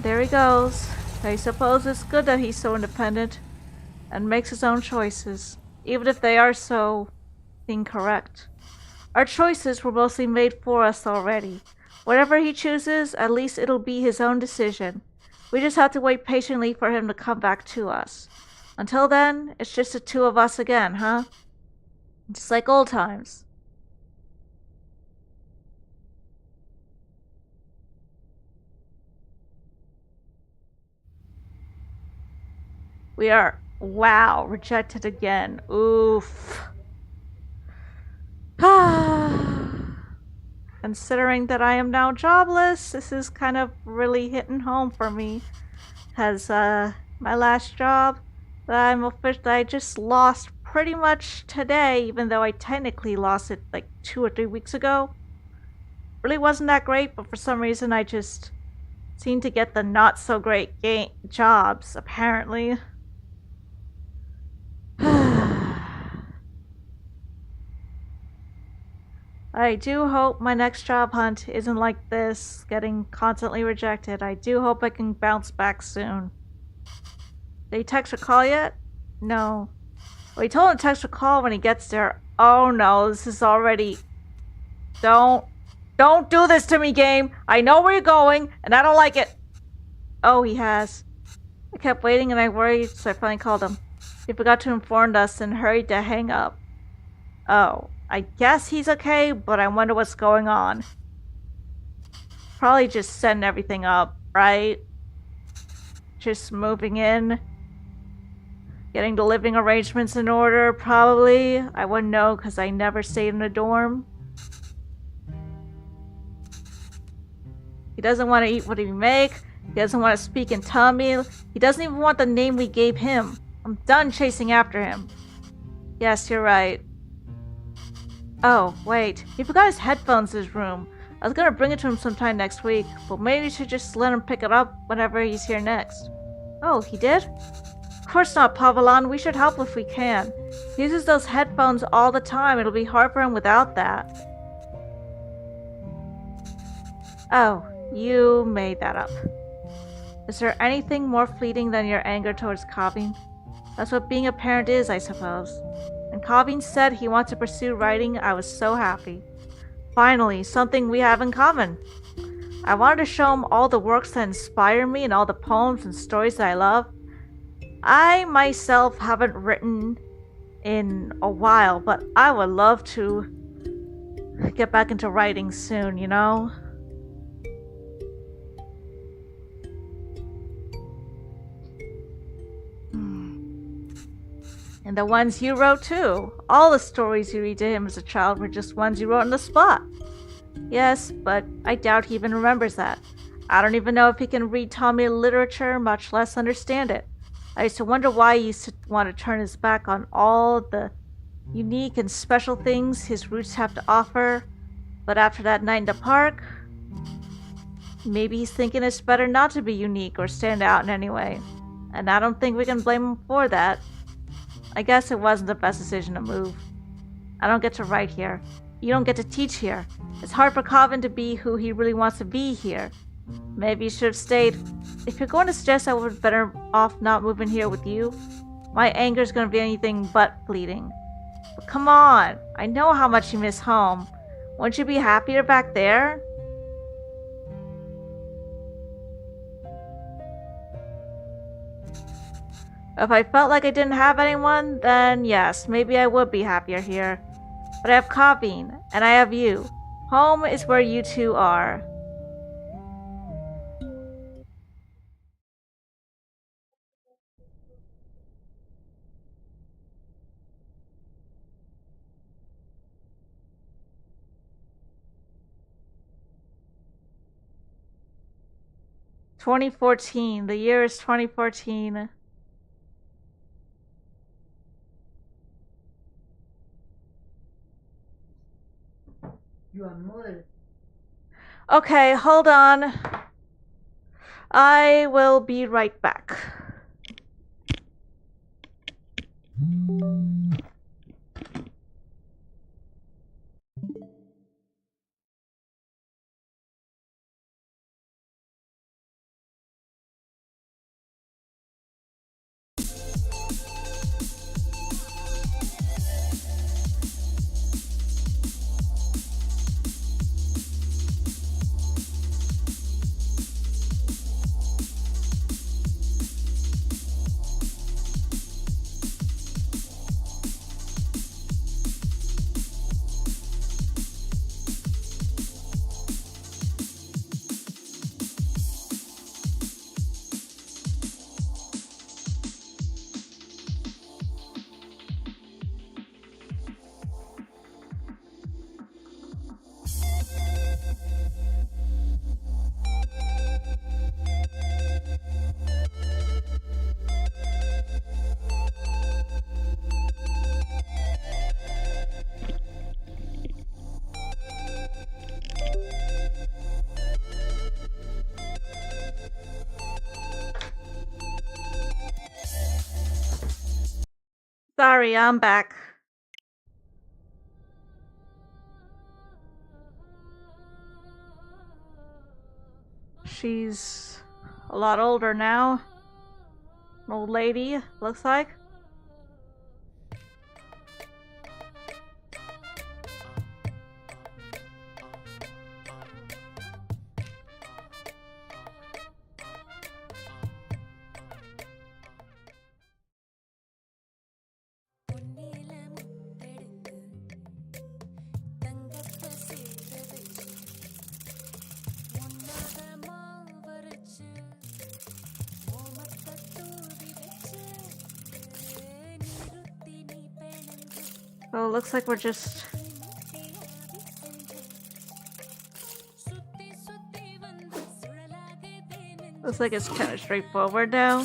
There he goes. I suppose it's good that he's so independent and makes his own choices, even if they are so incorrect. Our choices were mostly made for us already. Whatever he chooses, at least it'll be his own decision. We just have to wait patiently for him to come back to us. Until then, it's just the two of us again, huh? Just like old times. We are, wow, rejected again. Oof. Considering that I am now jobless, this is kind of really hitting home for me. Because my last job that I just lost pretty much today, even though I technically lost it like 2 or 3 weeks ago. Really wasn't that great, but for some reason I just seem to get the not so great jobs, apparently. I do hope my next job hunt isn't like this, getting constantly rejected. I do hope I can bounce back soon. Did he text or call yet? No. Well, he told him to text or call when he gets there. Oh no, this is already... Don't do this to me, game. I know where you're going, and I don't like it. Oh, he has. I kept waiting and I worried, so I finally called him. He forgot to inform us and hurried to hang up. Oh, I guess he's okay, but I wonder what's going on. Probably just setting everything up, right? Just moving in, getting the living arrangements in order, probably. I wouldn't know because I never stayed in a dorm. He doesn't want to eat what we make. He doesn't want to speak in Tamil. He doesn't even want the name we gave him. I'm done chasing after him. Yes, you're right. Oh, wait. He forgot his headphones in his room. I was gonna bring it to him sometime next week, but maybe we should just let him pick it up whenever he's here next. Oh, he did? Of course not, Pavelan. We should help if we can. He uses those headphones all the time. It'll be hard for him without that. Oh, you made that up. Is there anything more fleeting than your anger towards Kavin? That's what being a parent is, I suppose. When Kavin said he wants to pursue writing, I was so happy. Finally, something we have in common. I wanted to show him all the works that inspire me and all the poems and stories that I love. I myself haven't written in a while, but I would love to get back into writing soon, you know? And the ones you wrote too. All the stories you read to him as a child were just ones you wrote on the spot. Yes, but I doubt he even remembers that. I don't even know if he can read Tamil literature, much less understand it. I used to wonder why he used to want to turn his back on all the unique and special things his roots have to offer. But after that night in the park, maybe he's thinking it's better not to be unique or stand out in any way. And I don't think we can blame him for that. I guess it wasn't the best decision to move. I don't get to write here. You don't get to teach here. It's hard for Kavin to be who he really wants to be here. Maybe you should have stayed. If you're going to suggest I would be better off not moving here with you, my anger's going to be anything but fleeting. But come on, I know how much you miss home. Wouldn't you be happier back there? If I felt like I didn't have anyone, then yes, maybe I would be happier here. But I have Kavin, and I have you. Home is where you two are. "2014. The year is 2014. Okay, hold on. I will be right back. Sorry, I'm back. She's a lot older now. An old lady, looks like. So it looks like we're just... Looks like it's kind of straightforward now.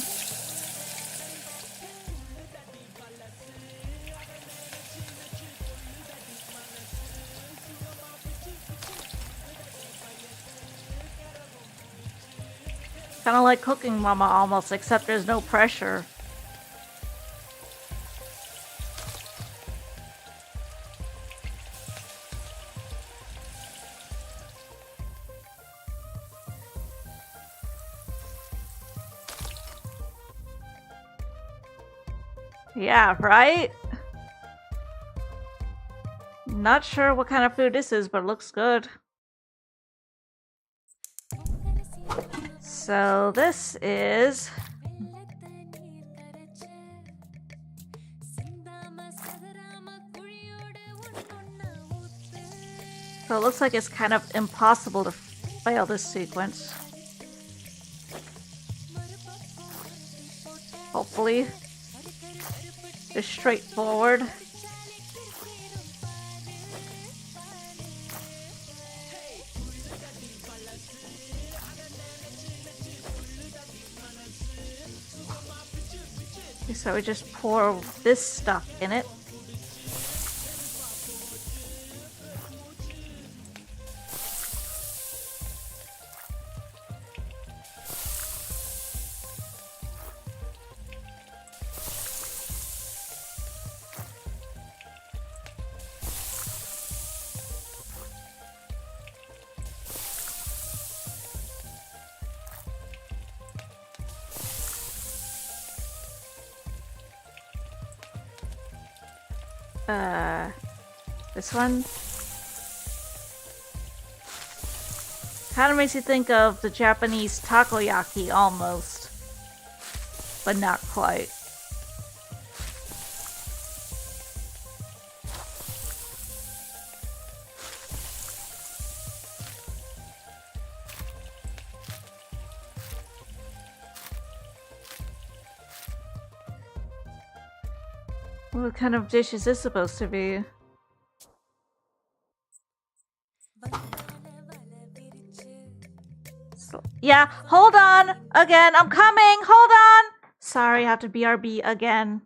Kind of like Cooking Mama almost, except there's no pressure. Yeah, right? Not sure what kind of food this is, but it looks good. So this is... So it looks like it's kind of impossible to fail this sequence. Hopefully. Just straightforward. So we just pour this stuff in it. This one kind of makes you think of the Japanese takoyaki almost, but not quite. What kind of dish is this supposed to be? Yeah, hold on! Again, I'm coming! Hold on! Sorry, I have to BRB again.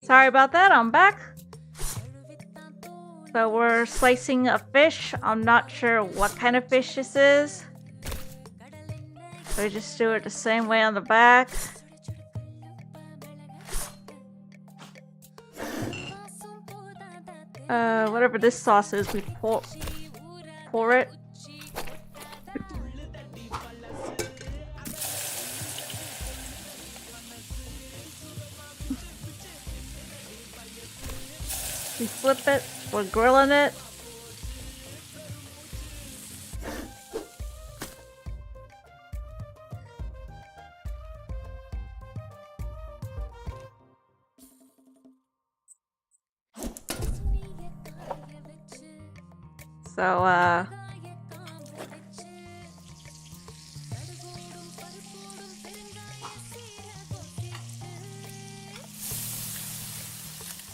Sorry about that, I'm back. So we're slicing a fish. I'm not sure what kind of fish this is. So we just do it the same way on the back. Whatever this sauce is, we pour it. We flip it. We're grilling it. So,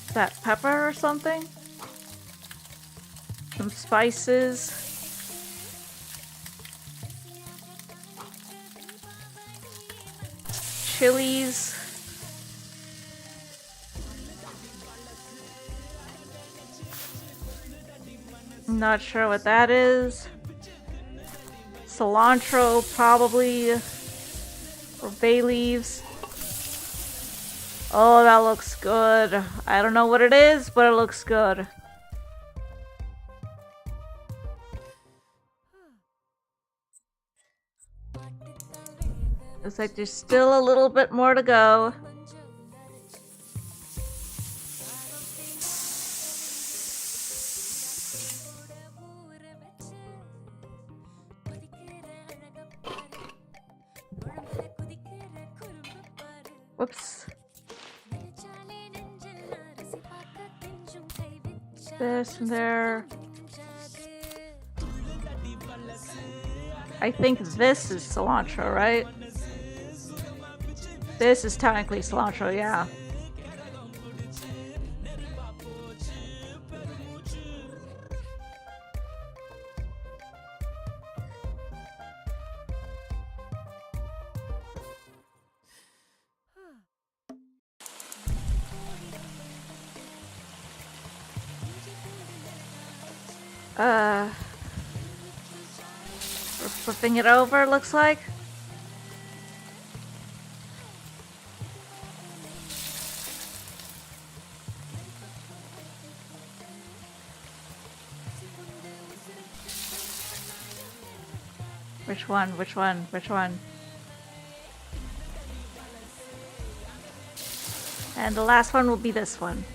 is that pepper or something? Some spices. Chilies. I'm not sure what that is. Cilantro, probably. Or bay leaves. Oh, that looks good. I don't know what it is, but it looks good. Looks like there's still a little bit more to go. Whoops. This and there. I think this is cilantro, right? This is technically cilantro, yeah. We're flipping it over, looks like. Which one? Which one? Which one? And the last one will be this one.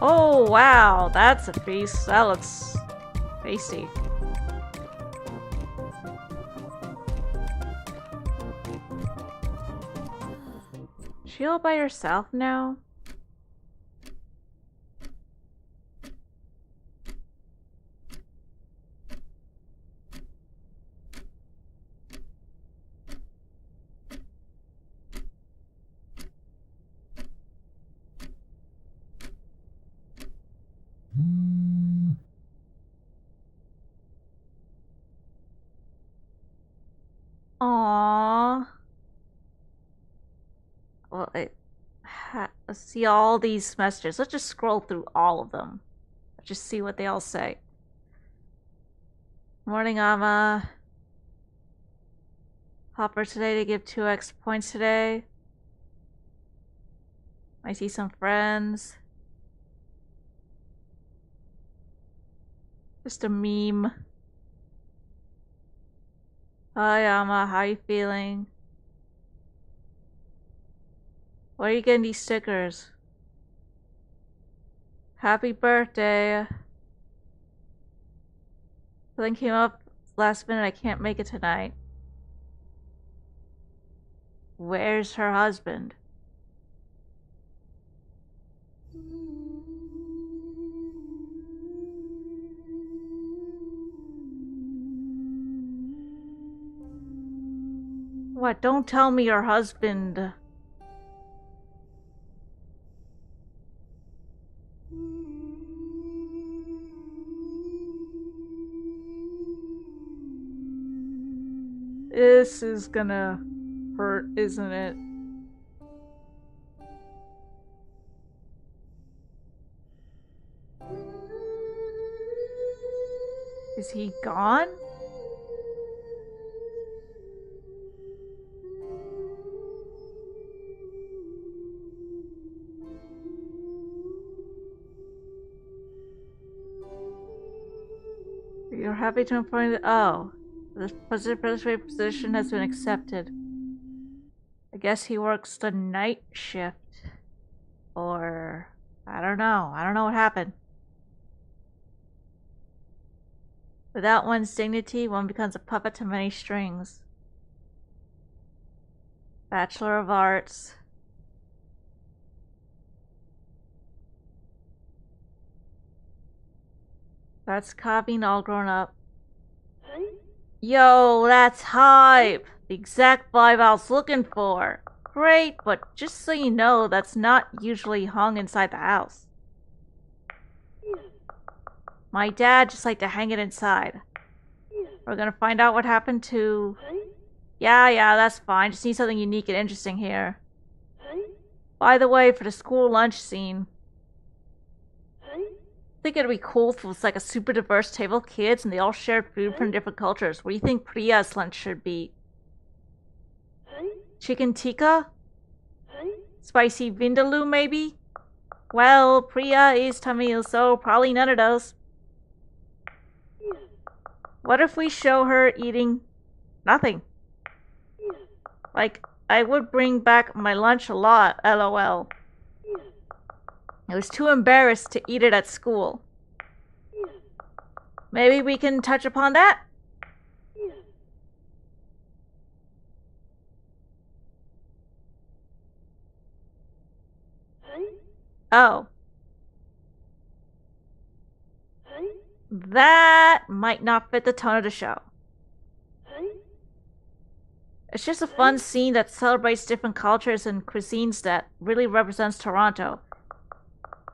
Oh, wow, that's a feast. That looks tasty. Is she all by herself now? Aww. Well, let's see all these messages. Let's just scroll through all of them. Let's just see what they all say. Morning, Amma. Hopper today to give 2x points today. I see some friends. Just a meme. Hi, Amma. How you feeling? Where are you getting these stickers? Happy birthday. Something came up last minute. I can't make it tonight. Where's her husband? What? Don't tell me your husband. This is gonna hurt, isn't it? Is he gone? We are happy to inform you that, oh, the president position has been accepted. I guess he works the night shift. Or, I don't know. I don't know what happened. Without one's dignity, one becomes a puppet to many strings. Bachelor of Arts. That's copying all grown up. Yo, that's hype! The exact vibe I was looking for. Great, but just so you know, that's not usually hung inside the house. My dad just liked to hang it inside. We're gonna find out what happened to... Yeah, that's fine. Just need something unique and interesting here. By the way, for the school lunch scene, I think it'd be cool if it was like a super diverse table of kids and they all shared food from different cultures. What do you think Priya's lunch should be? Chicken tikka? Spicy vindaloo, maybe? Well, Priya is Tamil, so probably none of those. What if we show her eating nothing? Like, I would bring back my lunch a lot, lol. I was too embarrassed to eat it at school. Maybe we can touch upon that? Oh. That might not fit the tone of the show. It's just a fun scene that celebrates different cultures and cuisines that really represents Toronto.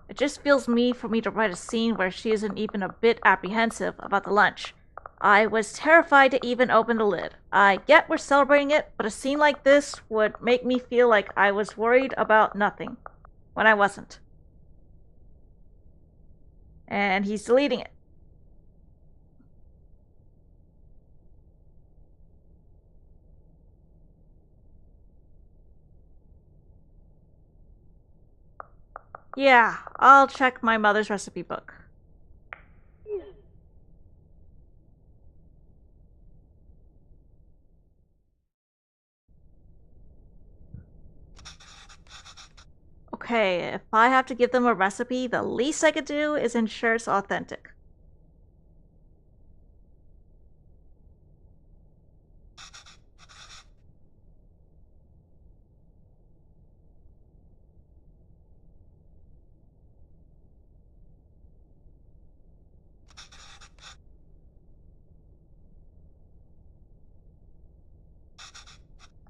It just feels for me to write a scene where she isn't even a bit apprehensive about the lunch. I was terrified to even open the lid. I get we're celebrating it, but a scene like this would make me feel like I was worried about nothing, when I wasn't. And he's deleting it. Yeah, I'll check my mother's recipe book. Okay, if I have to give them a recipe, the least I could do is ensure it's authentic.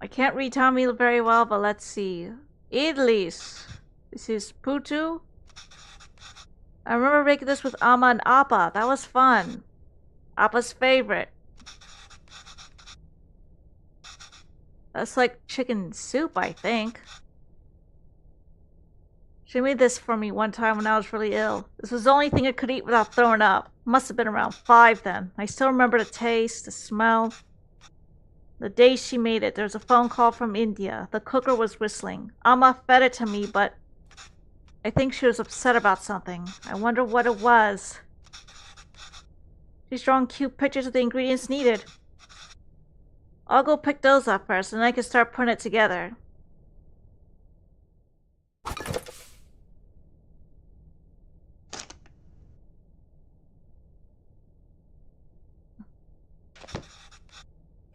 I can't read Tamil very well, but let's see. Idlis. This is putu. I remember making this with Amma and Appa. That was fun. Appa's favorite. That's like chicken soup, I think. She made this for me one time when I was really ill. This was the only thing I could eat without throwing up. Must have been around 5 then. I still remember the taste, the smell. The day she made it, there was a phone call from India. The cooker was whistling. Amma fed it to me, but I think she was upset about something. I wonder what it was. She's drawn cute pictures of the ingredients needed. I'll go pick those up first, and I can start putting it together.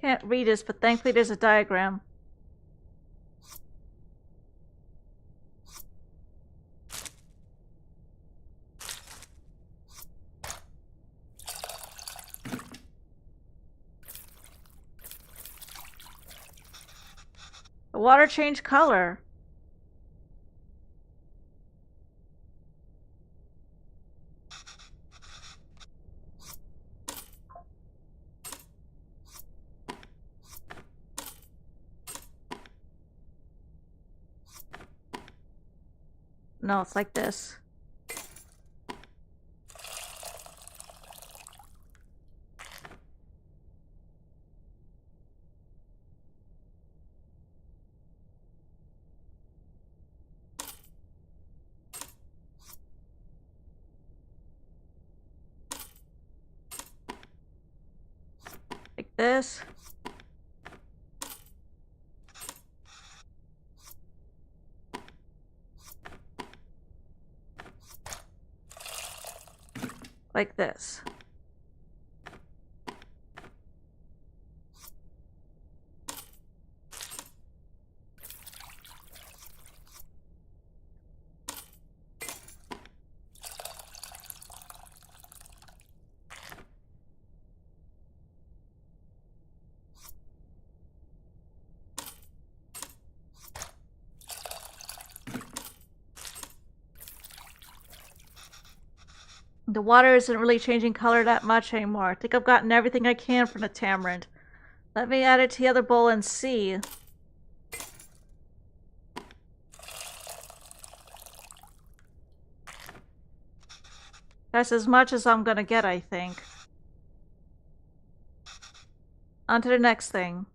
Can't read this, but thankfully there's a diagram. The water changed color. No, it's like this. this. Like this. The water isn't really changing color that much anymore. I think I've gotten everything I can from the tamarind. Let me add it to the other bowl and see. That's as much as I'm gonna get, I think. On to the next thing.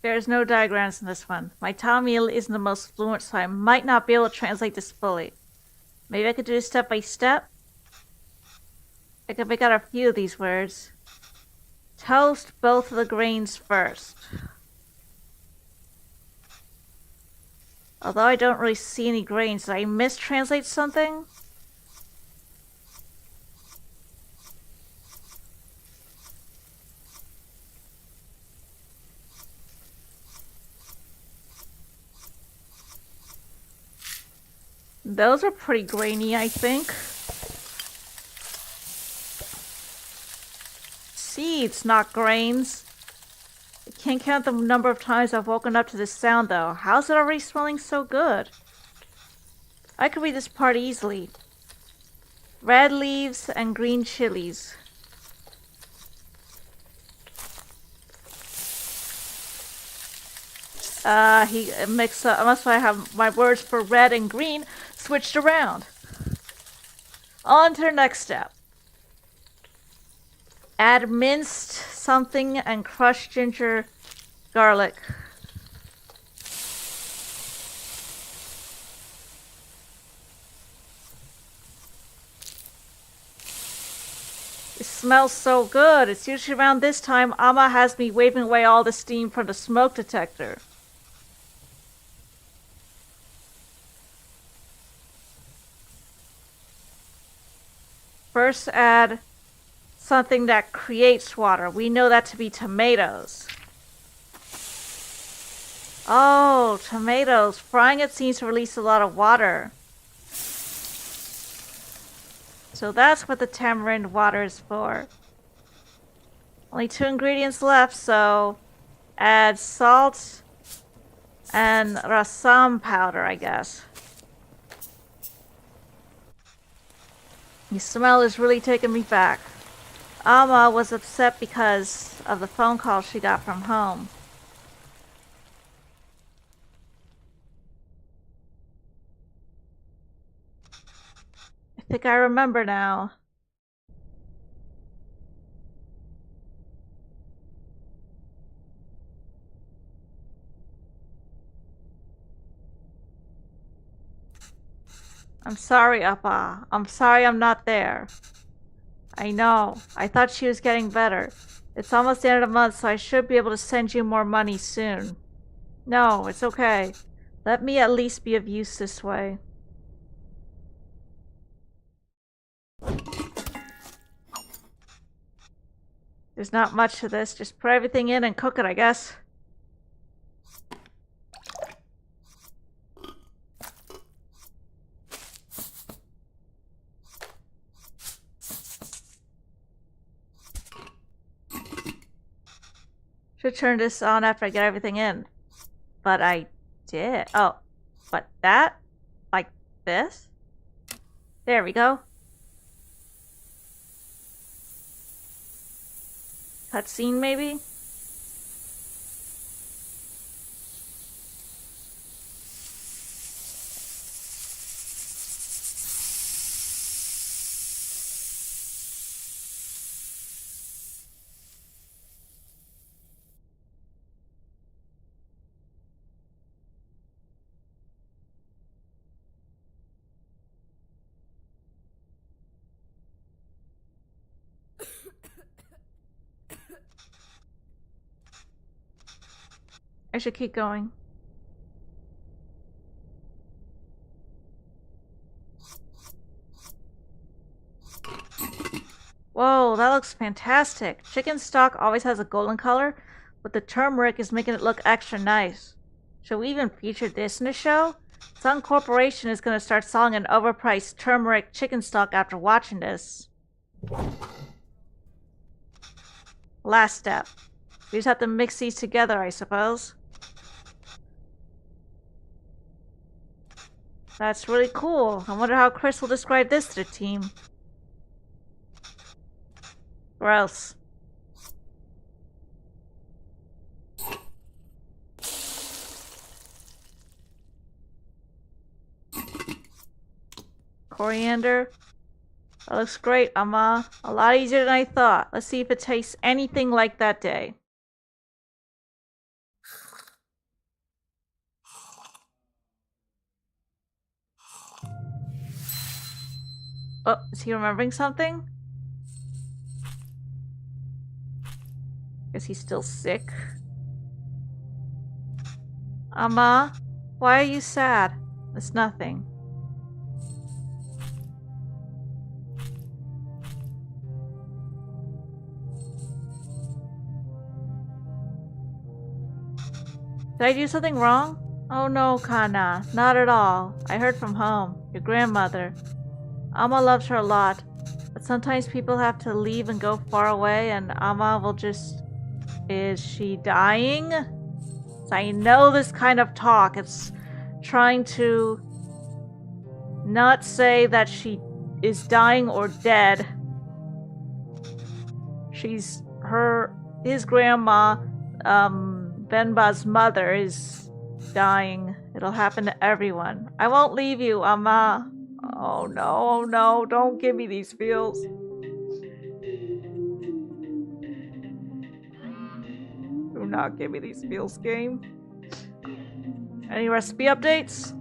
There's no diagrams in this one. My Tamil isn't the most fluent, so I might not be able to translate this fully. Maybe I could do this step by step? I could make out a few of these words. Toast both of the grains first. Although I don't really see any grains, did I mistranslate something? Those are pretty grainy, I think. Seeds, not grains. I can't count the number of times I've woken up to this sound, though. How's it already smelling so good? I could read this part easily. Red leaves and green chilies. He mixed up. Unless I have my words for red and green switched around. On to the next step. Add minced something and crushed ginger, garlic. It smells so good. It's usually around this time Amma has me waving away all the steam from the smoke detector. First add something that creates water. We know that to be tomatoes. Oh, tomatoes. Frying it seems to release a lot of water. So that's what the tamarind water is for. Only 2 ingredients left, so add salt and rasam powder, I guess. The smell is really taking me back. Amma was upset because of the phone call she got from home. I think I remember now. I'm sorry, Appa. I'm sorry I'm not there. I know. I thought she was getting better. It's almost the end of the month, so I should be able to send you more money soon. No, it's okay. Let me at least be of use this way. There's not much to this. Just put everything in and cook it, I guess. Should turn this on after I get everything in. But I did. Oh, but that? Like this? There we go. Cutscene, maybe? I should keep going. Whoa, that looks fantastic. Chicken stock always has a golden color, but the turmeric is making it look extra nice. Should we even feature this in the show? Some corporation is going to start selling an overpriced turmeric chicken stock after watching this. Last step. We just have to mix these together, I suppose. That's really cool. I wonder how Chris will describe this to the team. Gross. Coriander. That looks great, Amma. A lot easier than I thought. Let's see if it tastes anything like that day. Oh, is he remembering something? Is he still sick? Amma, why are you sad? It's nothing. Did I do something wrong? Oh no, Kana, not at all. I heard from home, your grandmother. Amma loves her a lot, but sometimes people have to leave and go far away, and Amma will just... Is she dying? So I know this kind of talk. It's trying to not say that she is dying or dead. His grandma, Venba's mother, is dying. It'll happen to everyone. I won't leave you, Amma. Oh no, no, don't give me these feels. Do not give me these feels, game. Any recipe updates?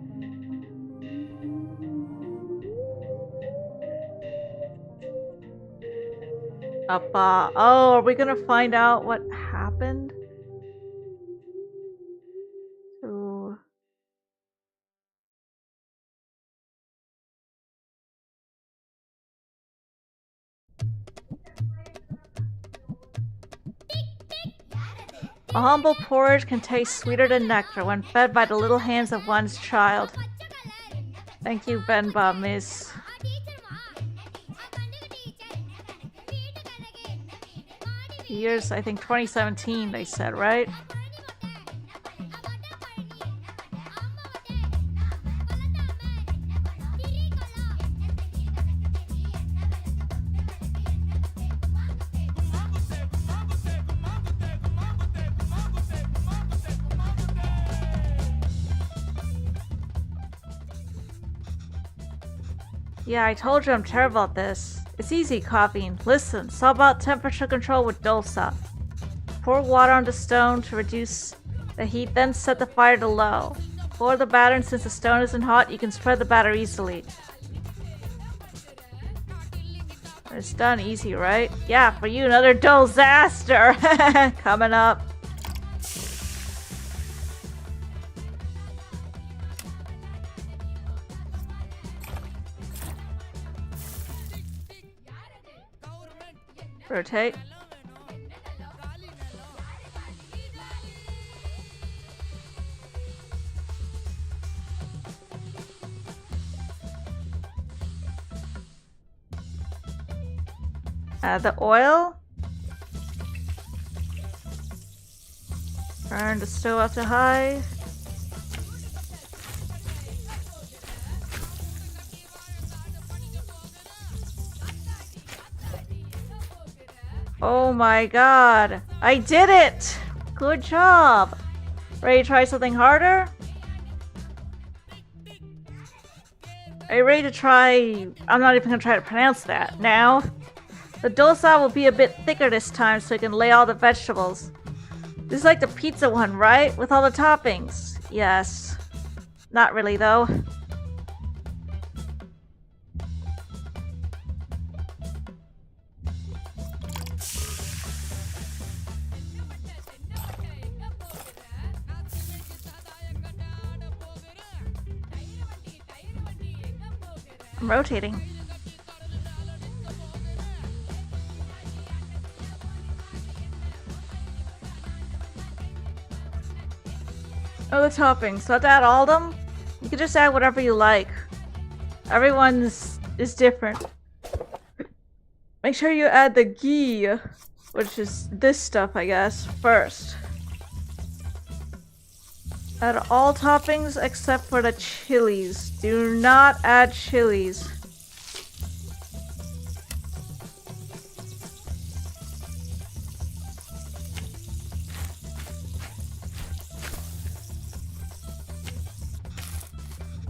Oh, are we gonna find out what happened? A humble porridge can taste sweeter than nectar when fed by the little hands of one's child. Thank you, Venba, miss. Years, I think 2017, they said, right? Yeah, I told you I'm terrible at this. It's easy copying. Listen, sub out temperature control with dosa. Pour water on the stone to reduce the heat, then set the fire to low. Pour the batter, and since the stone isn't hot, you can spread the batter easily. It's done easy, right? Yeah, for you, another disaster coming up. Rotate. Add the oil. Turn the stove up to high. Oh my god. I did it! Good job! Ready to try something harder? Are you ready to try... I'm not even gonna try to pronounce that now. The dosa will be a bit thicker this time so you can lay all the vegetables. This is like the pizza one, right? With all the toppings. Yes. Not really though. I'm rotating. Oh, the toppings. So to add all of them, you can just add whatever you like. Everyone's is different. Make sure you add the ghee, which is this stuff, I guess, first. Add all toppings except for the chilies. Do not add chilies.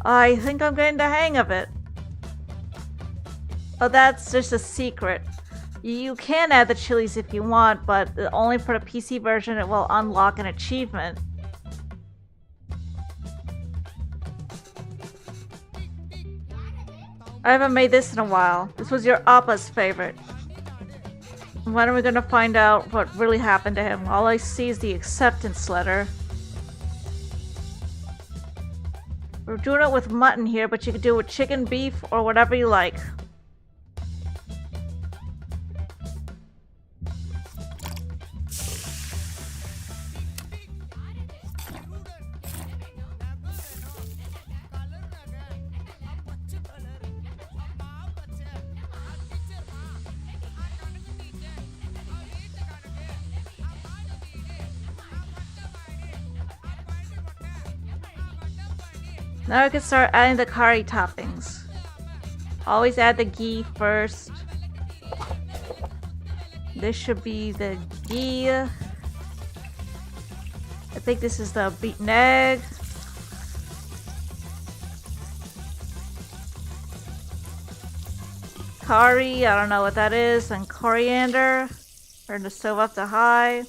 I think I'm getting the hang of it. Oh, that's just a secret. You can add the chilies if you want, but only for the PC version it will unlock an achievement. I haven't made this in a while. This was your Appa's favorite. When are we gonna find out what really happened to him? All I see is the acceptance letter. We're doing it with mutton here, but you can do it with chicken, beef, or whatever you like. Now I can start adding the curry toppings. Always add the ghee first. This should be the ghee. I think this is the beaten egg. Curry, I don't know what that is, and coriander. Turn the stove up to high.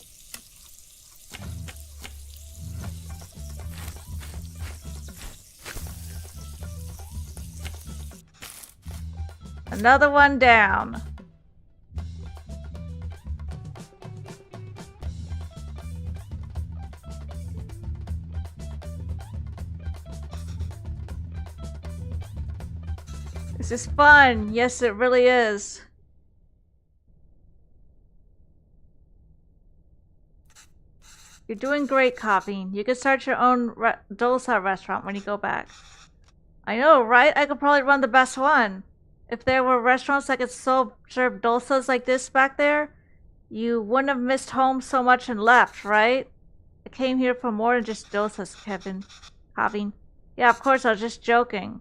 Another one down. This is fun. Yes, it really is. You're doing great, Coffee. You can start your own dosa restaurant when you go back. I know, right? I could probably run the best one. If there were restaurants that could serve dosas like this back there, you wouldn't have missed home so much and left, right? I came here for more than just dosas, Kevin. Kevin. Yeah, of course, I was just joking.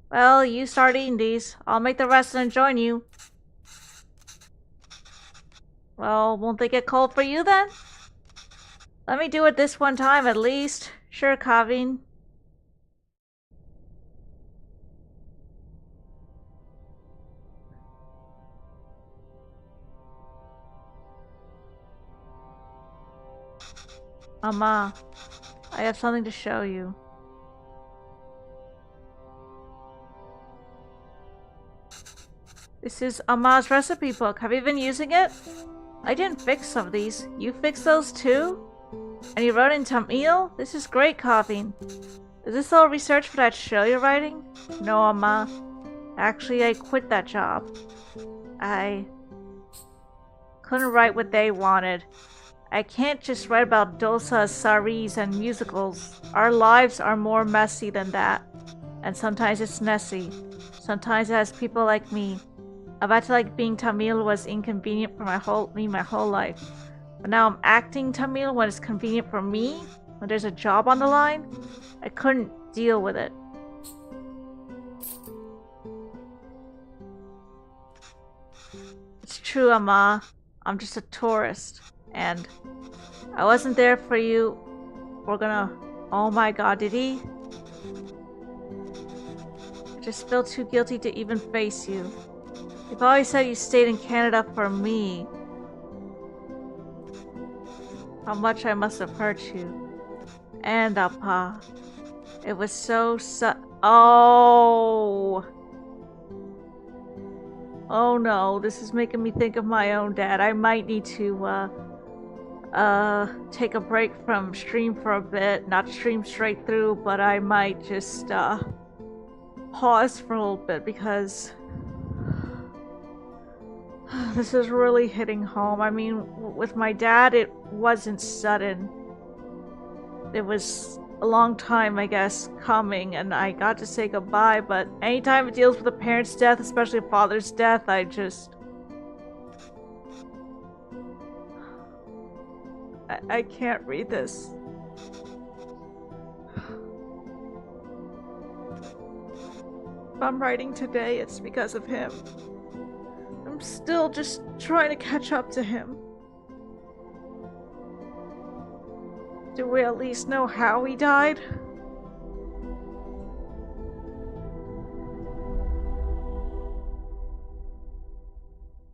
Well, you start eating these. I'll make the rest and join you. Well, won't they get cold for you then? Let me do it this one time at least. Sure, Kevin. Amma, I have something to show you. This is Amma's recipe book. Have you been using it? I didn't fix some of these. You fixed those too? And you wrote in Tamil? This is great, Coffee. Is this all research for that show you're writing? No, Amma. Actually, I quit that job. I couldn't write what they wanted. I can't just write about dosas, saris, and musicals. Our lives are more messy than that. And sometimes it's messy. Sometimes it has people like me. I've acted like being Tamil was inconvenient for my whole life. But now I'm acting Tamil when it's convenient for me. When there's a job on the line, I couldn't deal with it. It's true, Amma. I'm just a tourist. And I wasn't there for you. We're gonna... Oh my god, did he? I just feel too guilty to even face you. You've always said you stayed in Canada for me. How much I must have hurt you. And Appa. It was so Oh! Oh no, this is making me think of my own dad. I might need to, take a break from stream for a bit. Not stream straight through, but I might just pause for a little bit because this is really hitting home. I mean, with my dad, it wasn't sudden. It was a long time, I guess, coming, and I got to say goodbye, but anytime it deals with a parent's death, especially a father's death, I can't read this. If I'm writing today, it's because of him. I'm still just trying to catch up to him. Do we at least know how he died?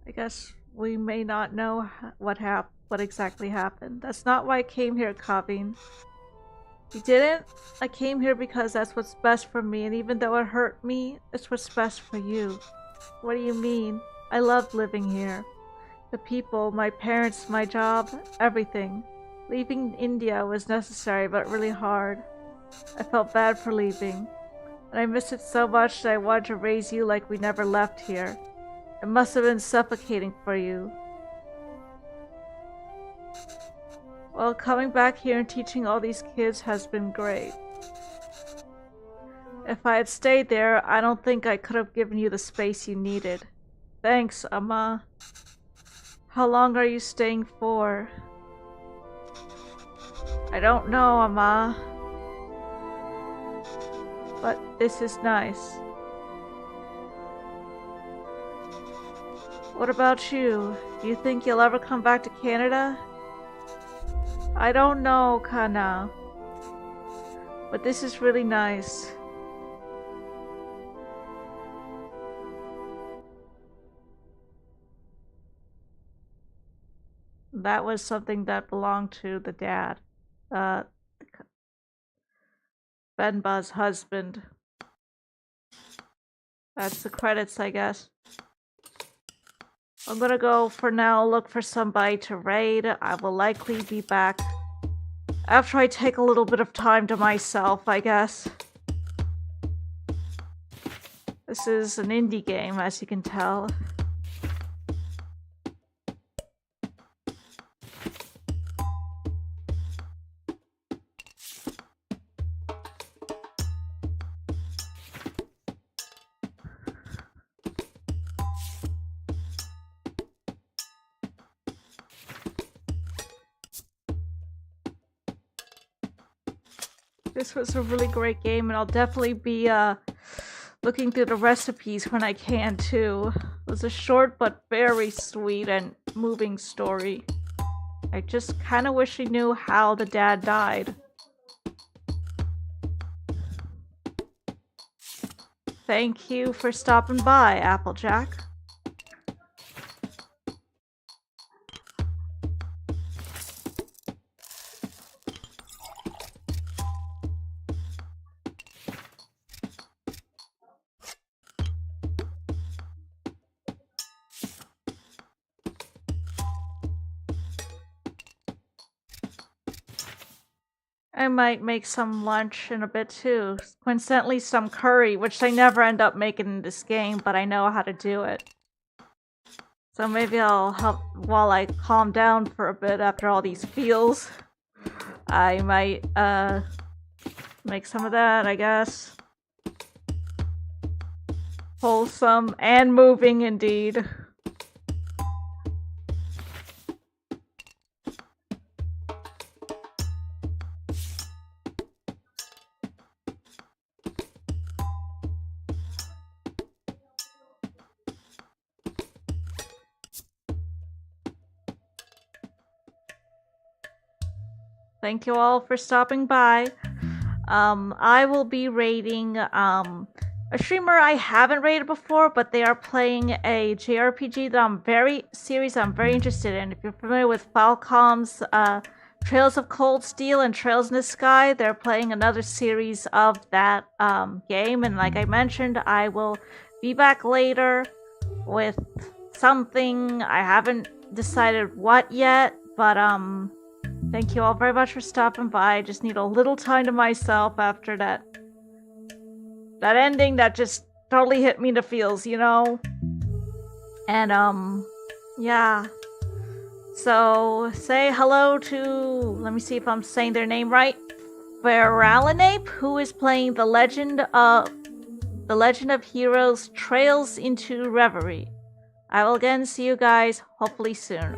I guess we may not know what exactly happened. That's not why I came here, Kavin. You didn't? I came here because that's what's best for me, and even though it hurt me, it's what's best for you. What do you mean? I loved living here. The people, my parents, my job, everything. Leaving India was necessary, but really hard. I felt bad for leaving, and I missed it so much that I wanted to raise you like we never left here. It must have been suffocating for you. Well, coming back here and teaching all these kids has been great. If I had stayed there, I don't think I could have given you the space you needed. Thanks, Amma. How long are you staying for? I don't know, Amma. But this is nice. What about you? Do you think you'll ever come back to Canada? I don't know, Kana. But this is really nice. That was something that belonged to the dad. Venba's husband. That's the credits, I guess. I'm gonna go for now look for somebody to raid. I will likely be back after I take a little bit of time to myself, I guess. This is an indie game, as you can tell. This was a really great game, and I'll definitely be looking through the recipes when I can too. It was a short but very sweet and moving story. I just kind of wish I knew how the dad died. Thank you for stopping by, Applejack. I might make some lunch in a bit too. Coincidentally, some curry, which I never end up making in this game, but I know how to do it. So maybe I'll help while I calm down for a bit after all these feels. I might, make some of that, I guess. Wholesome and moving indeed. Thank you all for stopping by. I will be rating a streamer I haven't rated before, but they are playing a JRPG that I'm very interested in. If you're familiar with Falcom's Trails of Cold Steel and Trails in the Sky, they're playing another series of that game, and like I mentioned, I will be back later with something. I haven't decided what yet, but Thank you all very much for stopping by. I just need a little time to myself after that ending that just totally hit me in the feels, you know? And, yeah. So, say hello to, let me see if I'm saying their name right, Veralinape, who is playing The Legend of Heroes Trails into Reverie. I will again see you guys hopefully soon.